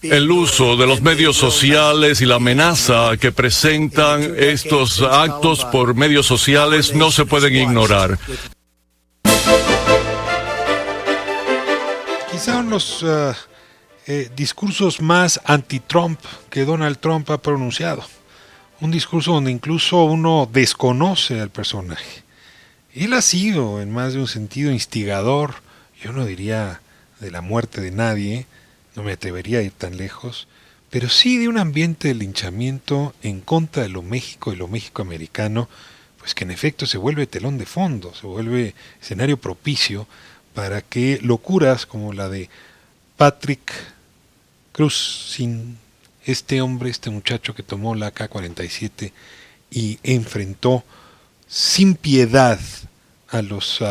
Speaker 7: El uso de los medios sociales y la amenaza que presentan estos actos por medios sociales no se pueden ignorar.
Speaker 1: Quizá los discursos más anti-Trump que Donald Trump ha pronunciado. Un discurso donde incluso uno desconoce al personaje. Él ha sido, en más de un sentido, instigador, yo no diría de la muerte de nadie, no me atrevería a ir tan lejos, pero sí de un ambiente de linchamiento en contra de lo México y lo México-americano, pues que en efecto se vuelve telón de fondo, se vuelve escenario propicio para que locuras como la de Patrick Crusius, este muchacho que tomó la AK-47 y enfrentó sin piedad a los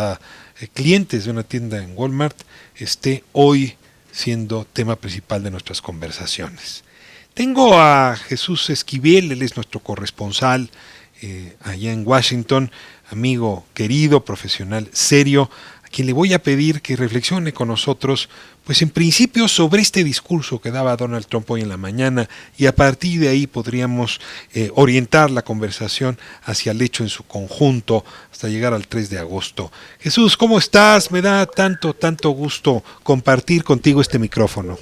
Speaker 1: clientes de una tienda en Walmart, esté hoy siendo tema principal de nuestras conversaciones. Tengo a Jesús Esquivel, él es nuestro corresponsal allá en Washington, amigo querido, profesional serio, a quien le voy a pedir que reflexione con nosotros, pues en principio sobre este discurso que daba Donald Trump hoy en la mañana, y a partir de ahí podríamos orientar la conversación hacia el hecho en su conjunto hasta llegar al 3 de agosto. Jesús, ¿cómo estás? Me da tanto gusto compartir contigo este micrófono.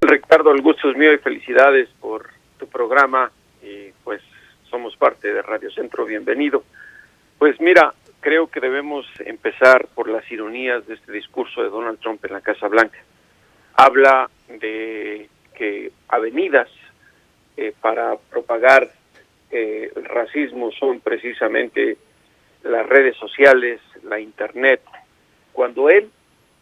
Speaker 8: Ricardo, el gusto es mío y felicidades por tu programa, y pues somos parte de Radio Centro, bienvenido. Pues mira, creo que debemos empezar por las ironías de este discurso de Donald Trump en la Casa Blanca. Habla de que avenidas para propagar el racismo son precisamente las redes sociales, la Internet, cuando él,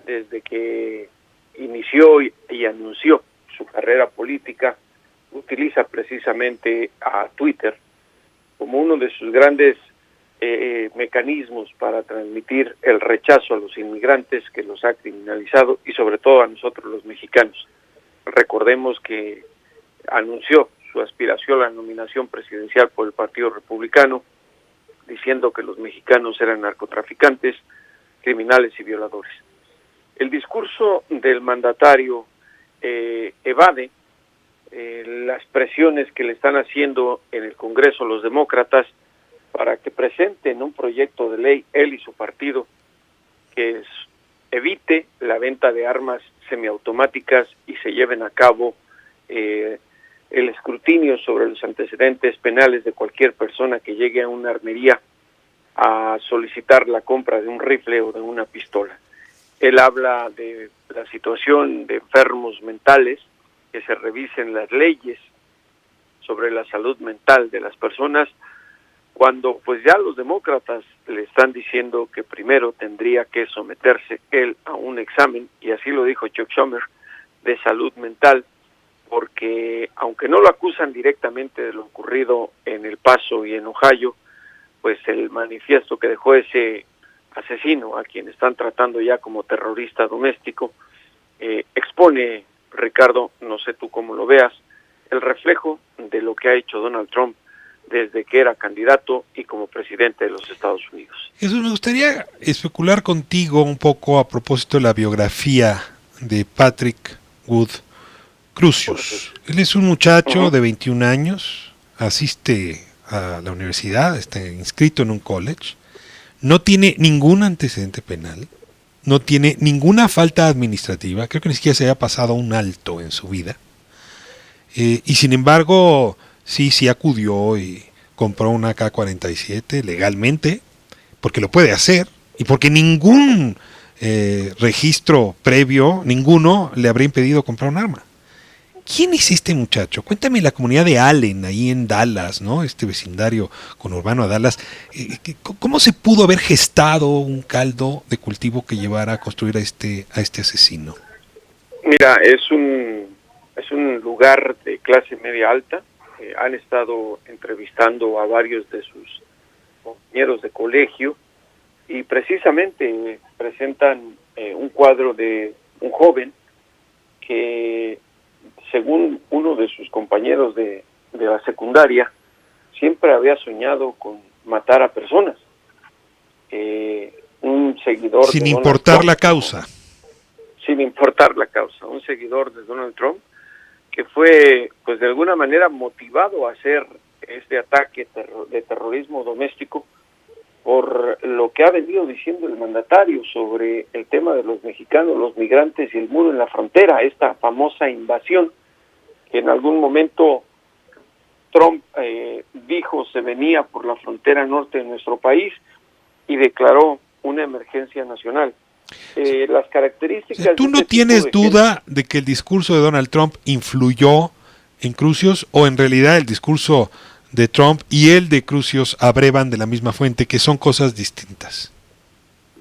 Speaker 8: desde que inició y anunció su carrera política, utiliza precisamente a Twitter como uno de sus grandes mecanismos para transmitir el rechazo a los inmigrantes que los ha criminalizado y sobre todo a nosotros los mexicanos. Recordemos que anunció su aspiración a la nominación presidencial por el Partido Republicano, diciendo que los mexicanos eran narcotraficantes, criminales y violadores. El discurso del mandatario evade las presiones que le están haciendo en el Congreso los demócratas para que presenten un proyecto de ley, él y su partido, que evite la venta de armas semiautomáticas y se lleven a cabo el escrutinio sobre los antecedentes penales de cualquier persona que llegue a una armería a solicitar la compra de un rifle o de una pistola. Él habla de la situación de enfermos mentales, que se revisen las leyes sobre la salud mental de las personas, cuando pues ya los demócratas le están diciendo que primero tendría que someterse él a un examen, y así lo dijo Chuck Schumer, de salud mental, porque aunque no lo acusan directamente de lo ocurrido en El Paso y en Ohio, pues el manifiesto que dejó ese asesino, a quien están tratando ya como terrorista doméstico, expone, Ricardo, no sé tú cómo lo veas, el reflejo de lo que ha hecho Donald Trump desde que era candidato y como presidente de los Estados Unidos.
Speaker 1: Jesús, me gustaría especular contigo un poco a propósito de la biografía de Patrick Wood Crusius. Él es un muchacho de 21 años, asiste a la universidad, está inscrito en un college, no tiene ningún antecedente penal, no tiene ninguna falta administrativa, creo que ni siquiera se haya pasado un alto en su vida, y sin embargo sí acudió y compró una AK-47 legalmente, porque lo puede hacer, y porque ningún registro previo, ninguno, le habría impedido comprar un arma. ¿Quién es este muchacho? Cuéntame, la comunidad de Allen, ahí en Dallas, ¿no? Este vecindario conurbano a Dallas, ¿cómo se pudo haber gestado un caldo de cultivo que llevara a construir a este asesino?
Speaker 8: Mira, es un lugar de clase media alta. Han estado entrevistando a varios de sus compañeros de colegio y precisamente presentan un cuadro de un joven que, según uno de sus compañeros de la secundaria, siempre había soñado con matar a personas. Un seguidor
Speaker 1: sin
Speaker 8: de
Speaker 1: importar
Speaker 8: Donald
Speaker 1: la
Speaker 8: Trump,
Speaker 1: causa.
Speaker 8: Sin importar la causa, un seguidor de Donald Trump que fue, pues de alguna manera, motivado a hacer este ataque de terrorismo doméstico por lo que ha venido diciendo el mandatario sobre el tema de los mexicanos, los migrantes y el muro en la frontera, esta famosa invasión que en algún momento Trump dijo se venía por la frontera norte de nuestro país y declaró una emergencia nacional. Las características...
Speaker 1: ¿Tú no tienes duda de que el discurso de Donald Trump influyó en Crusius, o en realidad el discurso de Trump y el de Crusius abrevan de la misma fuente, que son cosas distintas?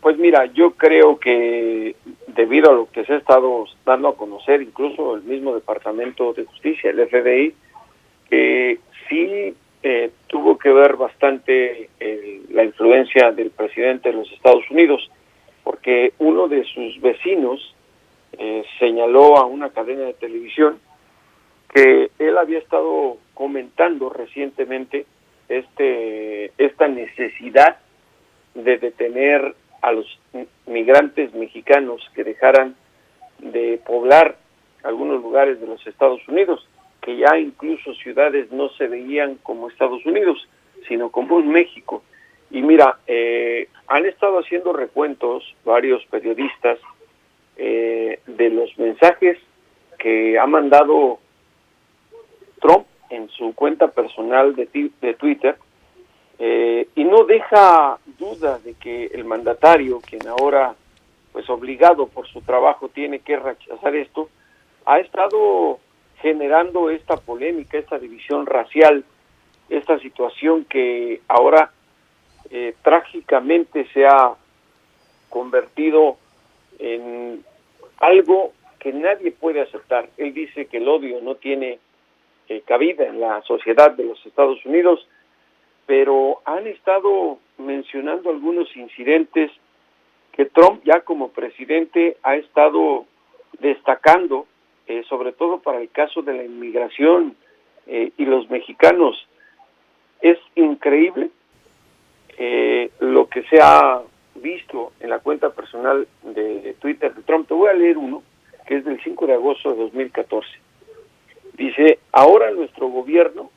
Speaker 8: Pues mira, yo creo que debido a lo que se ha estado dando a conocer, incluso el mismo Departamento de Justicia, el FBI, sí tuvo que ver bastante la influencia del presidente de los Estados Unidos, porque uno de sus vecinos señaló a una cadena de televisión que él había estado comentando recientemente esta necesidad de detener a los migrantes mexicanos que dejaran de poblar algunos lugares de los Estados Unidos, que ya incluso ciudades no se veían como Estados Unidos, sino como un México. Y mira, han estado haciendo recuentos varios periodistas de los mensajes que ha mandado Trump en su cuenta personal de Twitter, y no deja duda de que el mandatario, quien ahora, pues obligado por su trabajo, tiene que rechazar esto, ha estado generando esta polémica, esta división racial, esta situación que ahora trágicamente se ha convertido en algo que nadie puede aceptar. Él dice que el odio no tiene cabida en la sociedad de los Estados Unidos, pero han estado mencionando algunos incidentes que Trump, ya como presidente, ha estado destacando, sobre todo para el caso de la inmigración y los mexicanos. Es increíble lo que se ha visto en la cuenta personal de Twitter de Trump. Te voy a leer uno, que es del 5 de agosto de 2014. Dice: ahora nuestro gobierno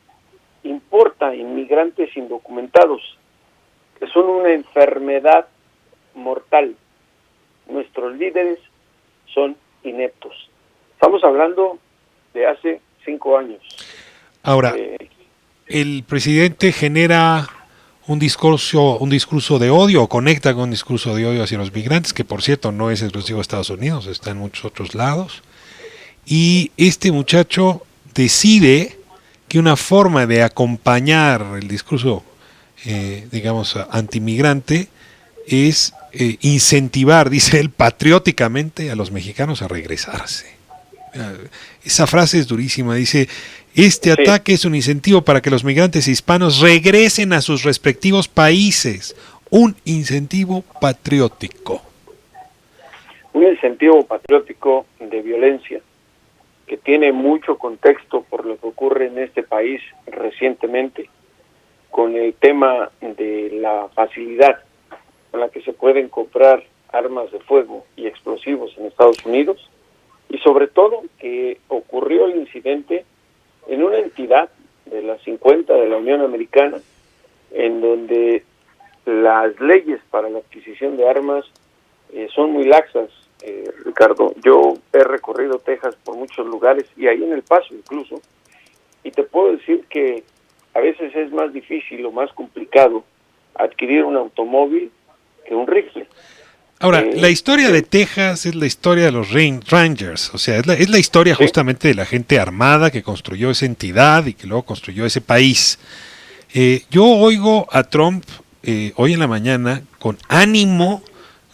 Speaker 8: importa inmigrantes indocumentados, que son una enfermedad mortal. Nuestros líderes son ineptos. Estamos hablando de hace 5 años.
Speaker 1: Ahora, el presidente genera un discurso de odio, o conecta con un discurso de odio hacia los migrantes, que por cierto no es exclusivo de Estados Unidos, está en muchos otros lados. Y este muchacho decide que una forma de acompañar el discurso, digamos, antimigrante es incentivar, dice él, patrióticamente a los mexicanos a regresarse. Esa frase es durísima, dice, este ataque es un incentivo para que los migrantes hispanos regresen a sus respectivos países, un incentivo patriótico.
Speaker 8: Un incentivo patriótico de violencia que tiene mucho contexto por lo que ocurre en este país recientemente con el tema de la facilidad con la que se pueden comprar armas de fuego y explosivos en Estados Unidos, y sobre todo que ocurrió el incidente en una entidad de las 50 de la Unión Americana, en donde las leyes para la adquisición de armas son muy laxas, Ricardo. Yo he recorrido Texas por muchos lugares, y ahí en El Paso incluso, y te puedo decir que a veces es más difícil o más complicado adquirir un automóvil que un rifle.
Speaker 1: Ahora, la historia de Texas es la historia de los Rangers, o sea, es la historia justamente de la gente armada que construyó esa entidad y que luego construyó ese país. Yo oigo a Trump hoy en la mañana con ánimo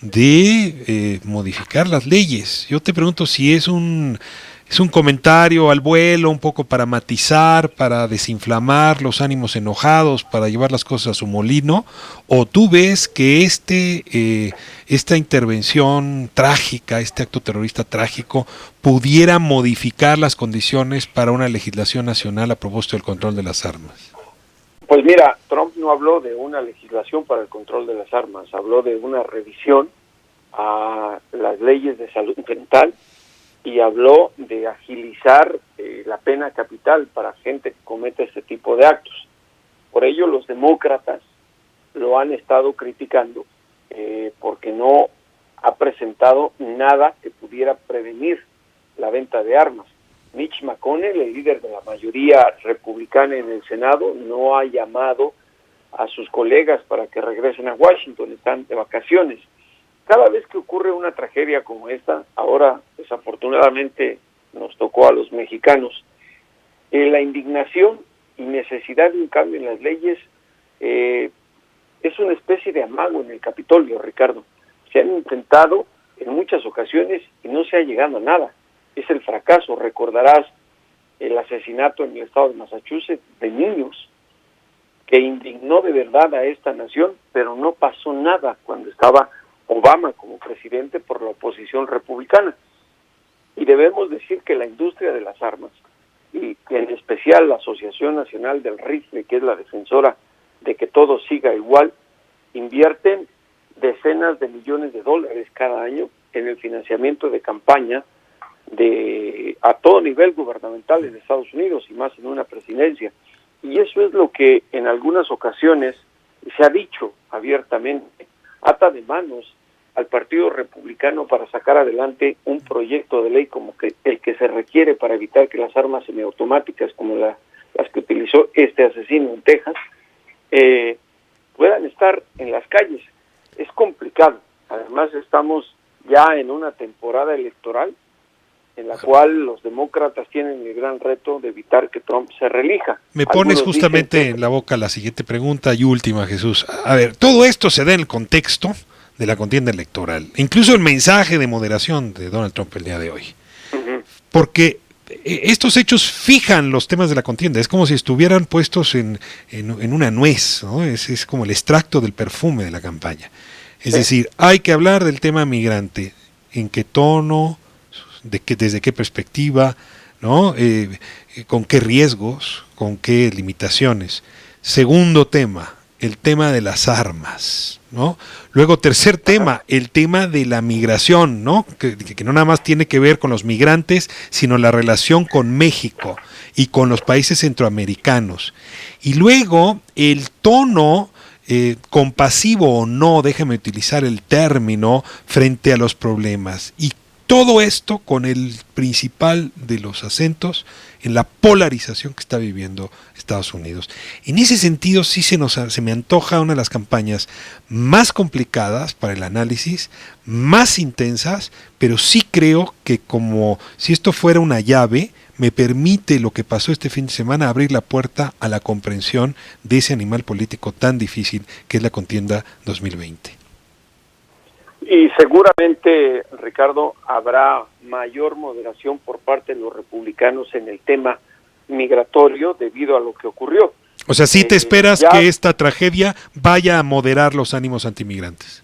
Speaker 1: de modificar las leyes. Yo te pregunto si es un comentario al vuelo, un poco para matizar, para desinflamar los ánimos enojados, para llevar las cosas a su molino, o tú ves que esta intervención trágica, este acto terrorista trágico, pudiera modificar las condiciones para una legislación nacional a propósito del control de las armas.
Speaker 8: Pues mira, Trump no habló de una legislación para el control de las armas, habló de una revisión a las leyes de salud mental y habló de agilizar la pena capital para gente que comete este tipo de actos. Por ello los demócratas lo han estado criticando porque no ha presentado nada que pudiera prevenir la venta de armas. Mitch McConnell, el líder de la mayoría republicana en el Senado, no ha llamado a sus colegas para que regresen a Washington, están de vacaciones. Cada vez que ocurre una tragedia como esta, ahora desafortunadamente nos tocó a los mexicanos, la indignación y necesidad de un cambio en las leyes es una especie de amago en el Capitolio, Ricardo. Se han intentado en muchas ocasiones y no se ha llegado a nada. Es el fracaso. Recordarás el asesinato en el estado de Massachusetts de niños que indignó de verdad a esta nación, pero no pasó nada cuando estaba Obama como presidente por la oposición republicana. Y debemos decir que la industria de las armas, y en especial la Asociación Nacional del Rifle, que es la defensora de que todo siga igual, invierten decenas de millones de dólares cada año en el financiamiento de campaña a todo nivel gubernamental en Estados Unidos y más en una presidencia. Y eso es lo que en algunas ocasiones se ha dicho abiertamente, ata de manos al Partido Republicano para sacar adelante un proyecto de ley como que el que se requiere para evitar que las armas semiautomáticas como las que utilizó este asesino en Texas puedan estar en las calles. Es complicado. Además estamos ya en una temporada electoral en la cual los demócratas tienen el gran reto de evitar que Trump se reelija.
Speaker 1: Me pones justamente en la boca la siguiente pregunta y última, Jesús. A ver, todo esto se da en el contexto de la contienda electoral, incluso el mensaje de moderación de Donald Trump el día de hoy. Porque estos hechos fijan los temas de la contienda, es como si estuvieran puestos en una nuez, ¿no? Es como el extracto del perfume de la campaña. Es decir, hay que hablar del tema migrante, en qué tono, desde qué perspectiva, ¿no? Con qué riesgos, con qué limitaciones. Segundo tema, el tema de las armas, ¿no? Luego, tercer tema, el tema de la migración, ¿no? Que no nada más tiene que ver con los migrantes, sino la relación con México y con los países centroamericanos. Y luego, el tono compasivo o no, déjame utilizar el término, frente a los problemas. Y todo esto con el principal de los acentos en la polarización que está viviendo Estados Unidos. En ese sentido sí se me antoja una de las campañas más complicadas para el análisis, más intensas, pero sí creo que como si esto fuera una llave, me permite lo que pasó este fin de semana abrir la puerta a la comprensión de ese animal político tan difícil que es la contienda 2020.
Speaker 8: Y seguramente, Ricardo, habrá mayor moderación por parte de los republicanos en el tema migratorio debido a lo que ocurrió.
Speaker 1: O sea, ¿sí te esperas que esta tragedia vaya a moderar los ánimos antimigrantes?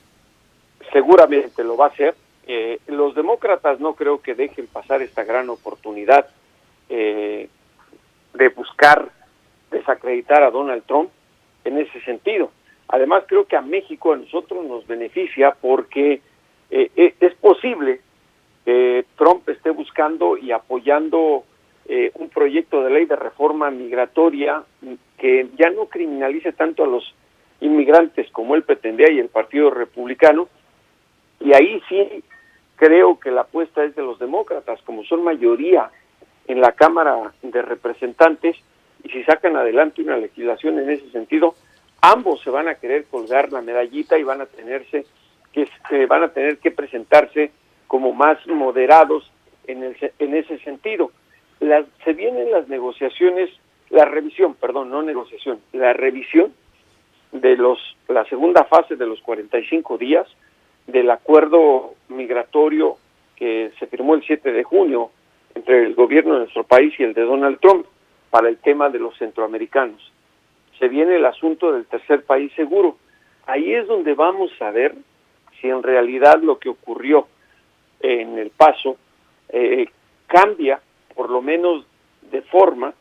Speaker 8: Seguramente lo va a hacer. Los demócratas no creo que dejen pasar esta gran oportunidad de buscar desacreditar a Donald Trump en ese sentido. Además, creo que a México, a nosotros nos beneficia porque es posible que Trump esté buscando y apoyando un proyecto de ley de reforma migratoria que ya no criminalice tanto a los inmigrantes como él pretendía y el Partido Republicano. Y ahí sí creo que la apuesta es de los demócratas, como son mayoría en la Cámara de Representantes, y si sacan adelante una legislación en ese sentido, ambos se van a querer colgar la medallita y van a tener que presentarse como más moderados en ese sentido. Se vienen las negociaciones, la revisión de la segunda fase de los 45 días del acuerdo migratorio que se firmó el 7 de junio entre el gobierno de nuestro país y el de Donald Trump para el tema de los centroamericanos. Se viene el asunto del tercer país seguro. Ahí es donde vamos a ver si en realidad lo que ocurrió en El Paso cambia, por lo menos de forma,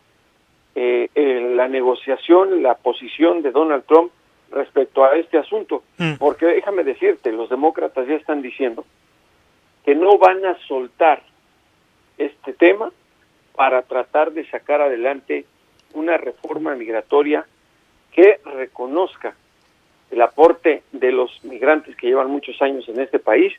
Speaker 8: la negociación, la posición de Donald Trump respecto a este asunto. Porque déjame decirte, los demócratas ya están diciendo que no van a soltar este tema para tratar de sacar adelante una reforma migratoria que reconozca el aporte de los migrantes que llevan muchos años en este país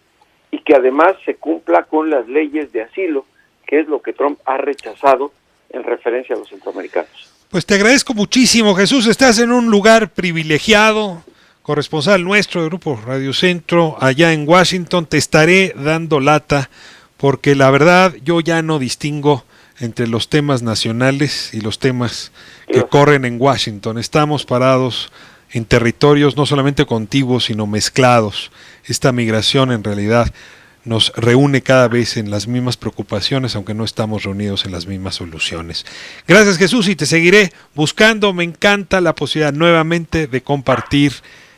Speaker 8: y que además se cumpla con las leyes de asilo, que es lo que Trump ha rechazado en referencia a los centroamericanos.
Speaker 1: Pues te agradezco muchísimo, Jesús. Estás en un lugar privilegiado, corresponsal nuestro del Grupo Radio Centro, allá en Washington. Te estaré dando lata, porque la verdad yo ya no distingo entre los temas nacionales y los temas que corren en Washington. Estamos parados en territorios no solamente contiguos, sino mezclados. Esta migración en realidad nos reúne cada vez en las mismas preocupaciones, aunque no estamos reunidos en las mismas soluciones. Gracias, Jesús, y te seguiré buscando. Me encanta la posibilidad nuevamente de compartir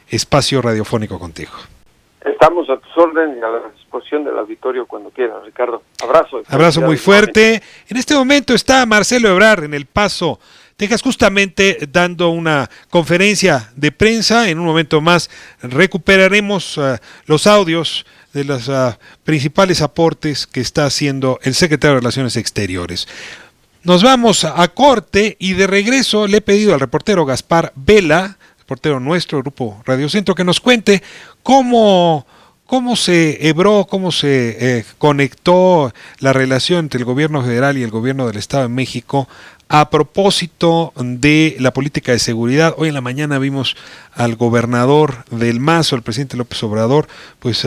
Speaker 1: espacio radiofónico contigo.
Speaker 8: Estamos a tus órdenes y a la disposición del auditorio cuando quieras, Ricardo.
Speaker 1: Abrazo muy fuerte. En este momento está Marcelo Ebrard en El Paso, Texas, justamente dando una conferencia de prensa. En un momento más recuperaremos los audios de los principales aportes que está haciendo el secretario de Relaciones Exteriores. Nos vamos a corte y de regreso le he pedido al reportero Gaspar Vela, reportero nuestro, Grupo Radio Centro, que nos cuente cómo se hebró, cómo se conectó la relación entre el gobierno federal y el gobierno del Estado de México a propósito de la política de seguridad. Hoy en la mañana vimos al gobernador del Mazo, el presidente López Obrador, pues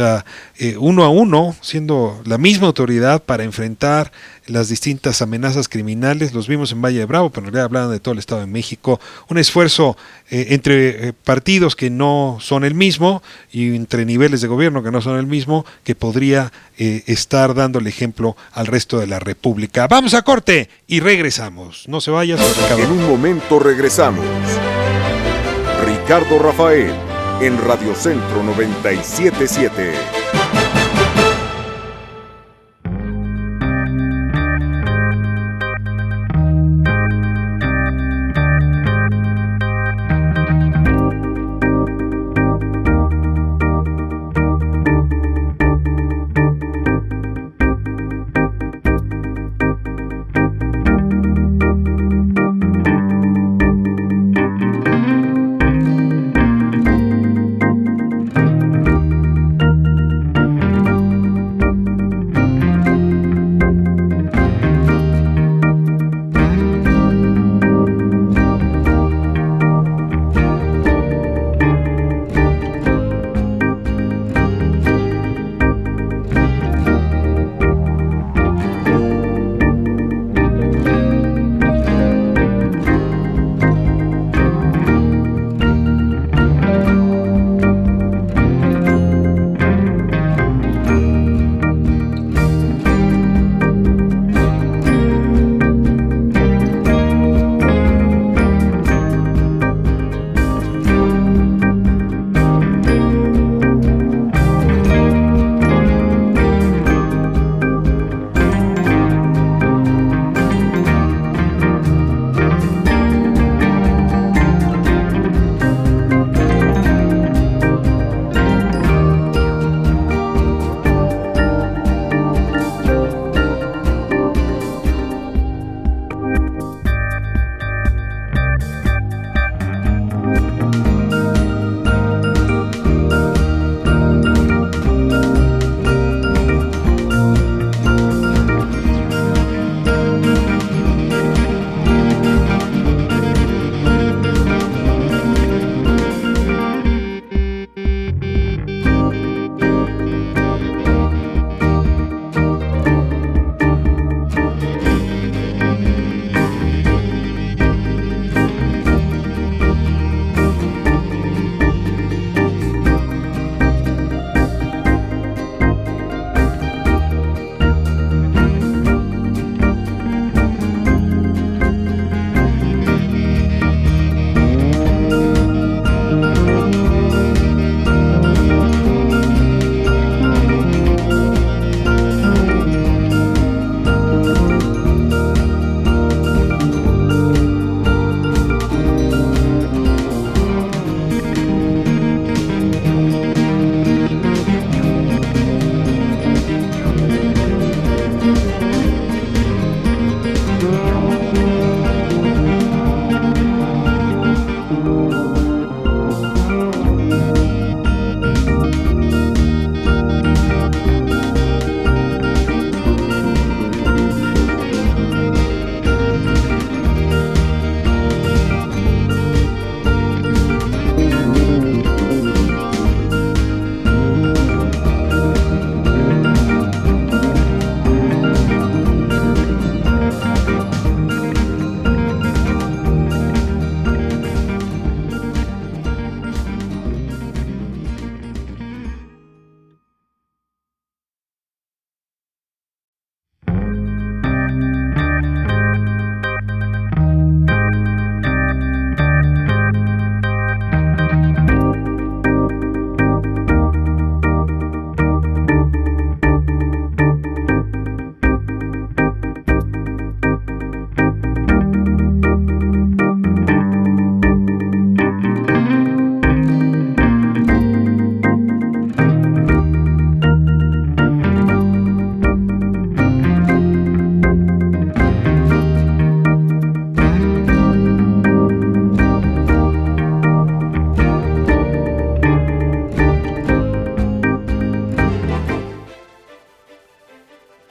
Speaker 1: uno a uno, siendo la misma autoridad para enfrentar las distintas amenazas criminales. Los vimos en Valle de Bravo, pero en realidad hablaban de todo el Estado de México. Un esfuerzo entre partidos que no son el mismo y entre niveles de gobierno que no son el mismo, que podría estar dando el ejemplo al resto de la República. Vamos a corte y regresamos. No se vayas.
Speaker 3: En un momento regresamos. Ricardo Rafael, en Radio Centro 97.7.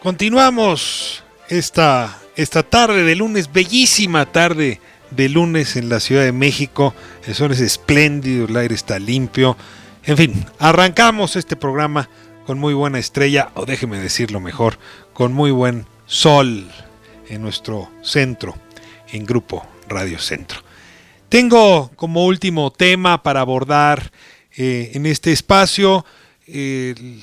Speaker 1: Continuamos esta tarde de lunes, bellísima tarde de lunes en la Ciudad de México. El sol es espléndido, el aire está limpio. En fin, arrancamos este programa con muy buena estrella, o déjeme decirlo mejor, con muy buen sol en nuestro centro, en Grupo Radio Centro. Tengo como último tema para abordar en este espacio el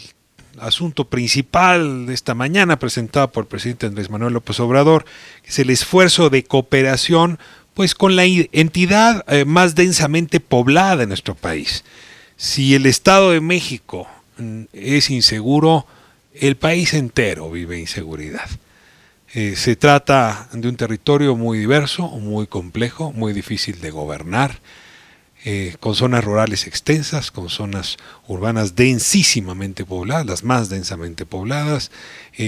Speaker 1: asunto principal de esta mañana presentado por el presidente Andrés Manuel López Obrador, que es el esfuerzo de cooperación pues con la entidad más densamente poblada de nuestro país. Si el Estado de México es inseguro, el país entero vive inseguridad. Se trata de un territorio muy diverso, muy complejo, muy difícil de gobernar, con zonas rurales extensas, con zonas urbanas densísimamente pobladas, las más densamente pobladas,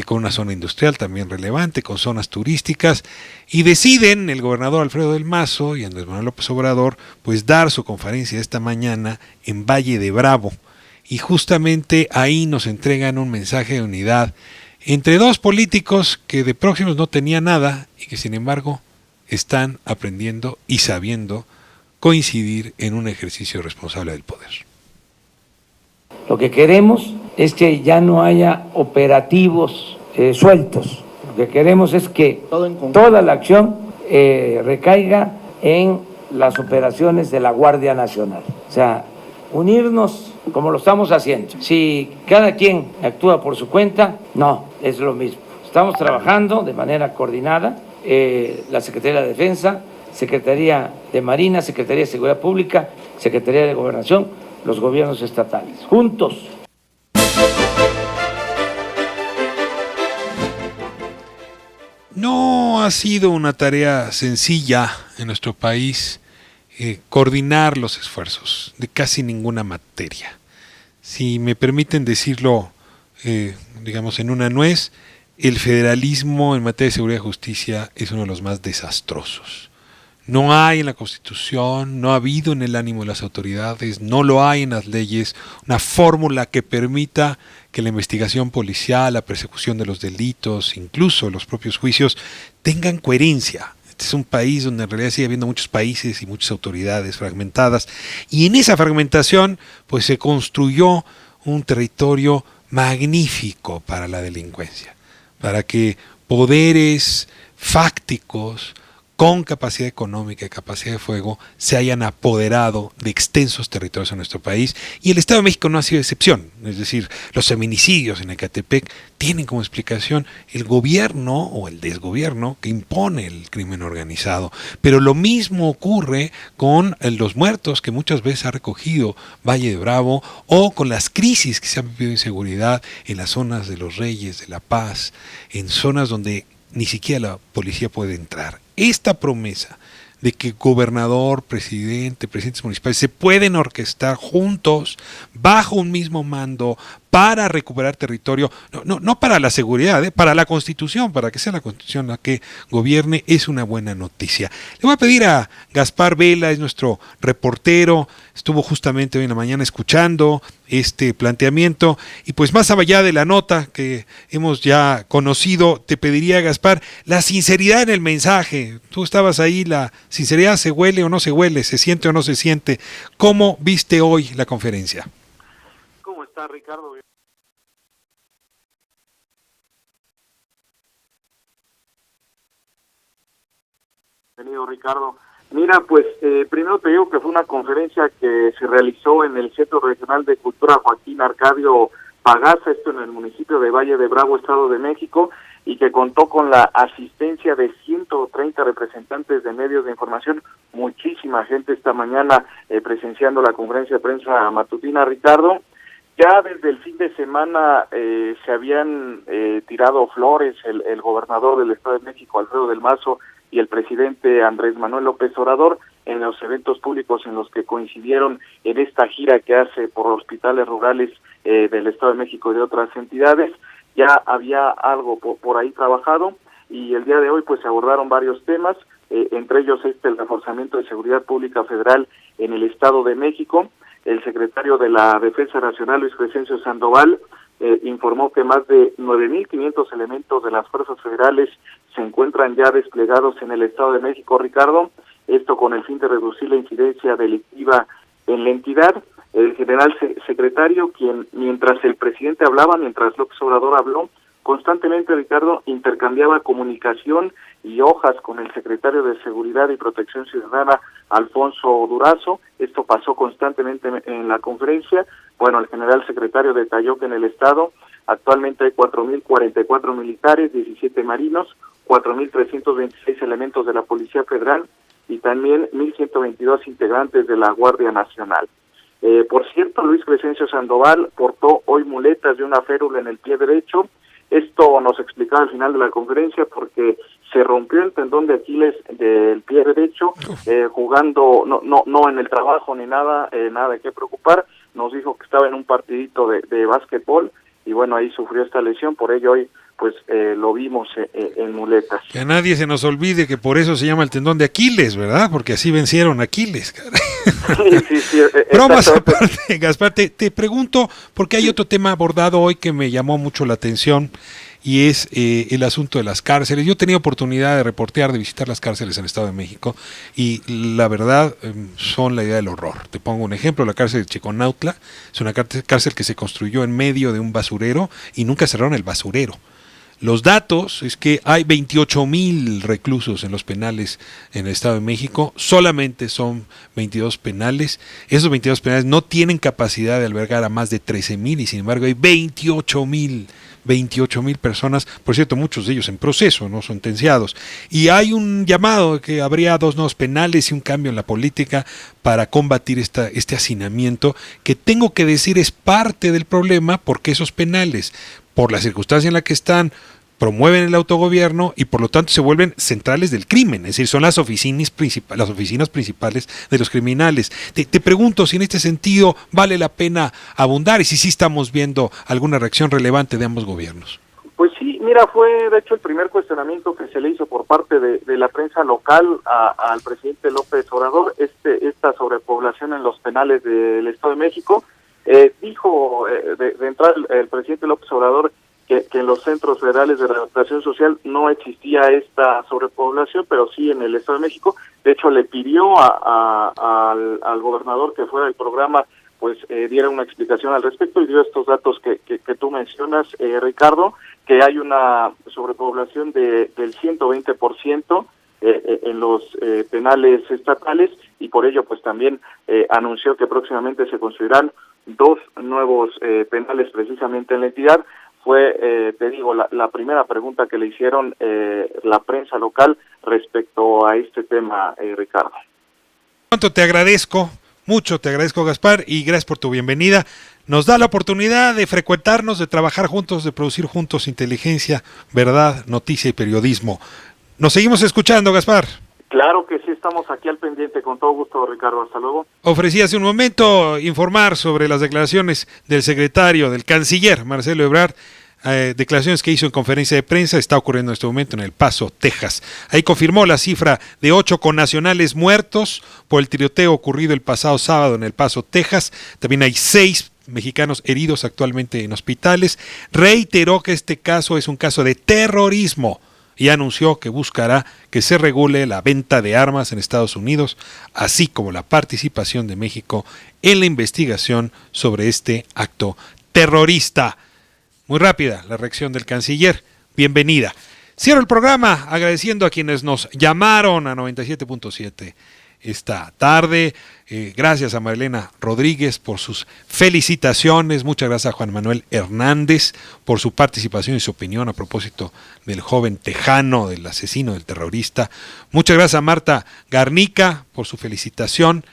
Speaker 1: con una zona industrial también relevante, con zonas turísticas, y deciden el gobernador Alfredo del Mazo y Andrés Manuel López Obrador pues dar su conferencia esta mañana en Valle de Bravo, y justamente ahí nos entregan un mensaje de unidad entre dos políticos que de próximos no tenían nada y que sin embargo están aprendiendo y sabiendo coincidir en un ejercicio responsable del poder.
Speaker 9: Lo que queremos es que ya no haya operativos sueltos. Lo que queremos es que toda la acción recaiga en las operaciones de la Guardia Nacional. O sea, unirnos como lo estamos haciendo. Si cada quien actúa por su cuenta, no, es lo mismo. Estamos trabajando de manera coordinada, la Secretaría de Defensa, Secretaría de Marina, Secretaría de Seguridad Pública, Secretaría de Gobernación, los gobiernos estatales, juntos.
Speaker 1: No ha sido una tarea sencilla en nuestro país coordinar los esfuerzos de casi ninguna materia. Si me permiten decirlo, digamos en una nuez, el federalismo en materia de seguridad y justicia es uno de los más desastrosos. No hay en la Constitución, no ha habido en el ánimo de las autoridades, no lo hay en las leyes, una fórmula que permita que la investigación policial, la persecución de los delitos, incluso los propios juicios, tengan coherencia. Este es un país donde en realidad sigue habiendo muchos países y muchas autoridades fragmentadas, y en esa fragmentación pues se construyó un territorio magnífico para la delincuencia, para que poderes fácticos con capacidad económica y capacidad de fuego se hayan apoderado de extensos territorios en nuestro país, y el Estado de México no ha sido excepción. Es decir, los feminicidios en Ecatepec tienen como explicación el gobierno o el desgobierno que impone el crimen organizado, pero lo mismo ocurre con los muertos que muchas veces ha recogido Valle de Bravo, o con las crisis que se han vivido en seguridad en las zonas de Los Reyes, de La Paz, en zonas donde ni siquiera la policía puede entrar. Esta promesa de que gobernador, presidentes municipales se pueden orquestar juntos bajo un mismo mando para recuperar territorio, no para la seguridad, para la Constitución, para que sea la Constitución la que gobierne, es una buena noticia. Le voy a pedir a Gaspar Vela, es nuestro reportero, estuvo justamente hoy en la mañana escuchando este planteamiento, y pues más allá de la nota que hemos ya conocido, te pediría, Gaspar, la sinceridad en el mensaje. Tú estabas ahí, la sinceridad se huele o no se huele, se siente o no se siente. ¿Cómo viste hoy la conferencia?
Speaker 10: ¿Cómo está, Ricardo? Bienvenido, Ricardo. Mira, pues primero te digo que fue una conferencia que se realizó en el Centro Regional de Cultura Joaquín Arcadio Pagaza, esto en el municipio de Valle de Bravo, Estado de México, y que contó con la asistencia de 130 representantes de medios de información, muchísima gente esta mañana presenciando la conferencia de prensa matutina, Ricardo. Ya desde el fin de semana se habían tirado flores el gobernador del Estado de México, Alfredo del Mazo, y el presidente Andrés Manuel López Obrador en los eventos públicos en los que coincidieron en esta gira que hace por hospitales rurales del Estado de México y de otras entidades. Ya había algo por ahí trabajado, y el día de hoy pues se abordaron varios temas, entre ellos el reforzamiento de seguridad pública federal en el Estado de México. El secretario de la Defensa Nacional, Luis Crescencio Sandoval, informó que más de 9,500 elementos de las fuerzas federales se encuentran ya desplegados en el Estado de México, Ricardo, esto con el fin de reducir la incidencia delictiva en la entidad. El general secretario, quien mientras el presidente hablaba, mientras López Obrador habló, constantemente, Ricardo, intercambiaba comunicación y hojas con el secretario de Seguridad y Protección Ciudadana, Alfonso Durazo. Esto pasó constantemente en la conferencia. Bueno, el general secretario detalló que en el estado actualmente hay 4,044 militares, 17 marinos, 4,326 elementos de la Policía Federal y también 1,122 integrantes de la Guardia Nacional. Por cierto, Luis Crescencio Sandoval portó hoy muletas de una férula en el pie derecho. Esto nos explicaba al final de la conferencia porque se rompió el tendón de Aquiles del pie derecho jugando, no en el trabajo ni nada de qué preocupar. Nos dijo que estaba en un partidito de básquetbol y bueno, ahí sufrió esta lesión, por ello hoy pues lo vimos en muletas.
Speaker 1: Que a nadie se nos olvide que por eso se llama el tendón de Aquiles, ¿verdad? Porque así vencieron a Aquiles, caray. Sí, bromas aparte, Gaspar, te pregunto, porque hay otro tema abordado hoy que me llamó mucho la atención, y es el asunto de las cárceles. Yo he tenido oportunidad de reportear, de visitar las cárceles en el Estado de México, y la verdad son la idea del horror. Te pongo un ejemplo, la cárcel de Chiconautla es una cárcel que se construyó en medio de un basurero y nunca cerraron el basurero. Los datos es que hay 28,000 reclusos en los penales en el Estado de México, solamente son 22 penales. Esos 22 penales no tienen capacidad de albergar a más de 13,000 y sin embargo hay 28,000 personas, por cierto, muchos de ellos en proceso, no sentenciados. Y hay un llamado de que habría 2 nuevos penales y un cambio en la política para combatir este hacinamiento, que tengo que decir es parte del problema, porque esos penales, por la circunstancia en la que están, promueven el autogobierno y por lo tanto se vuelven centrales del crimen, es decir, son las oficinas principales de los criminales. Te pregunto si en este sentido vale la pena abundar y si sí estamos viendo alguna reacción relevante de ambos gobiernos.
Speaker 10: Pues sí, mira, fue de hecho el primer cuestionamiento que se le hizo por parte de la prensa local al presidente López Obrador, esta sobrepoblación en los penales del Estado de México. Dijo de entrada el presidente López Obrador que en los centros federales de rehabilitación social no existía esta sobrepoblación, pero sí en el Estado de México. De hecho, le pidió al gobernador que fuera del programa, pues diera una explicación al respecto, y dio estos datos que tú mencionas, Ricardo, que hay una sobrepoblación del 120% en los penales estatales, y por ello pues también anunció que próximamente se construirán 2 nuevos penales precisamente en la entidad. Fue, te digo, la primera pregunta que le hicieron la prensa local respecto a este tema, Ricardo.
Speaker 1: Mucho te agradezco, Gaspar, y gracias por tu bienvenida. Nos da la oportunidad de frecuentarnos, de trabajar juntos, de producir juntos inteligencia, verdad, noticia y periodismo. Nos seguimos escuchando, Gaspar.
Speaker 10: Claro que sí, estamos aquí al pendiente, con todo gusto, Ricardo. Hasta luego.
Speaker 1: Ofrecí hace un momento informar sobre las declaraciones del secretario, del canciller, Marcelo Ebrard, declaraciones que hizo en conferencia de prensa. Está ocurriendo en este momento en El Paso, Texas. Ahí confirmó la cifra de 8 connacionales muertos por el tiroteo ocurrido el pasado sábado en El Paso, Texas. También hay 6 mexicanos heridos actualmente en hospitales. Reiteró que este caso es un caso de terrorismo y anunció que buscará que se regule la venta de armas en Estados Unidos, así como la participación de México en la investigación sobre este acto terrorista. Muy rápida la reacción del canciller. Bienvenida. Cierro el programa agradeciendo a quienes nos llamaron a 97.7 esta tarde. Gracias a Marilena Rodríguez por sus felicitaciones. Muchas gracias a Juan Manuel Hernández por su participación y su opinión a propósito del joven tejano, del asesino, del terrorista. Muchas gracias a Marta Garnica por su felicitación.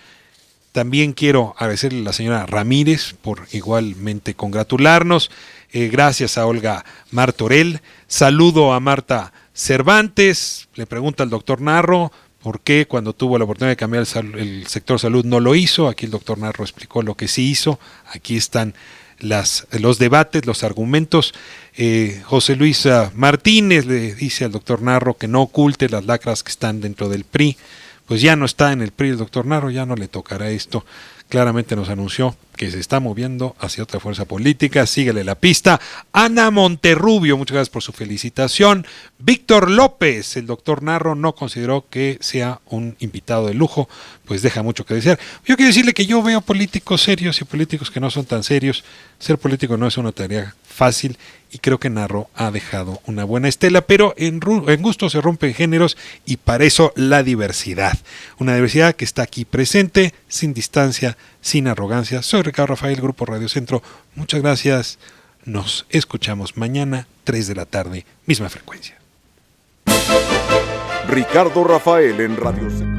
Speaker 1: También quiero agradecerle a la señora Ramírez por igualmente congratularnos. Gracias a Olga Martorell. Saludo a Marta Cervantes. Le pregunta al doctor Narro por qué cuando tuvo la oportunidad de cambiar el sector salud no lo hizo. Aquí el doctor Narro explicó lo que sí hizo. Aquí están los debates, los argumentos. José Luis Martínez le dice al doctor Narro que no oculte las lacras que están dentro del PRI. Pues ya no está en el PRI el doctor Narro, ya no le tocará esto. Claramente nos anunció que se está moviendo hacia otra fuerza política. Síguele la pista. Ana Monterrubio, muchas gracias por su felicitación. Víctor López, el doctor Narro no consideró que sea un invitado de lujo, pues deja mucho que desear. Yo quiero decirle que yo veo políticos serios y políticos que no son tan serios. Ser político no es una tarea fácil y creo que Narro ha dejado una buena estela, pero en gusto se rompen géneros y para eso la diversidad. Una diversidad que está aquí presente, sin distancia, sin arrogancia. Soy Ricardo Rafael, Grupo Radio Centro. Muchas gracias. Nos escuchamos mañana, 3 de la tarde, misma frecuencia.
Speaker 3: Ricardo Rafael en Radio Centro.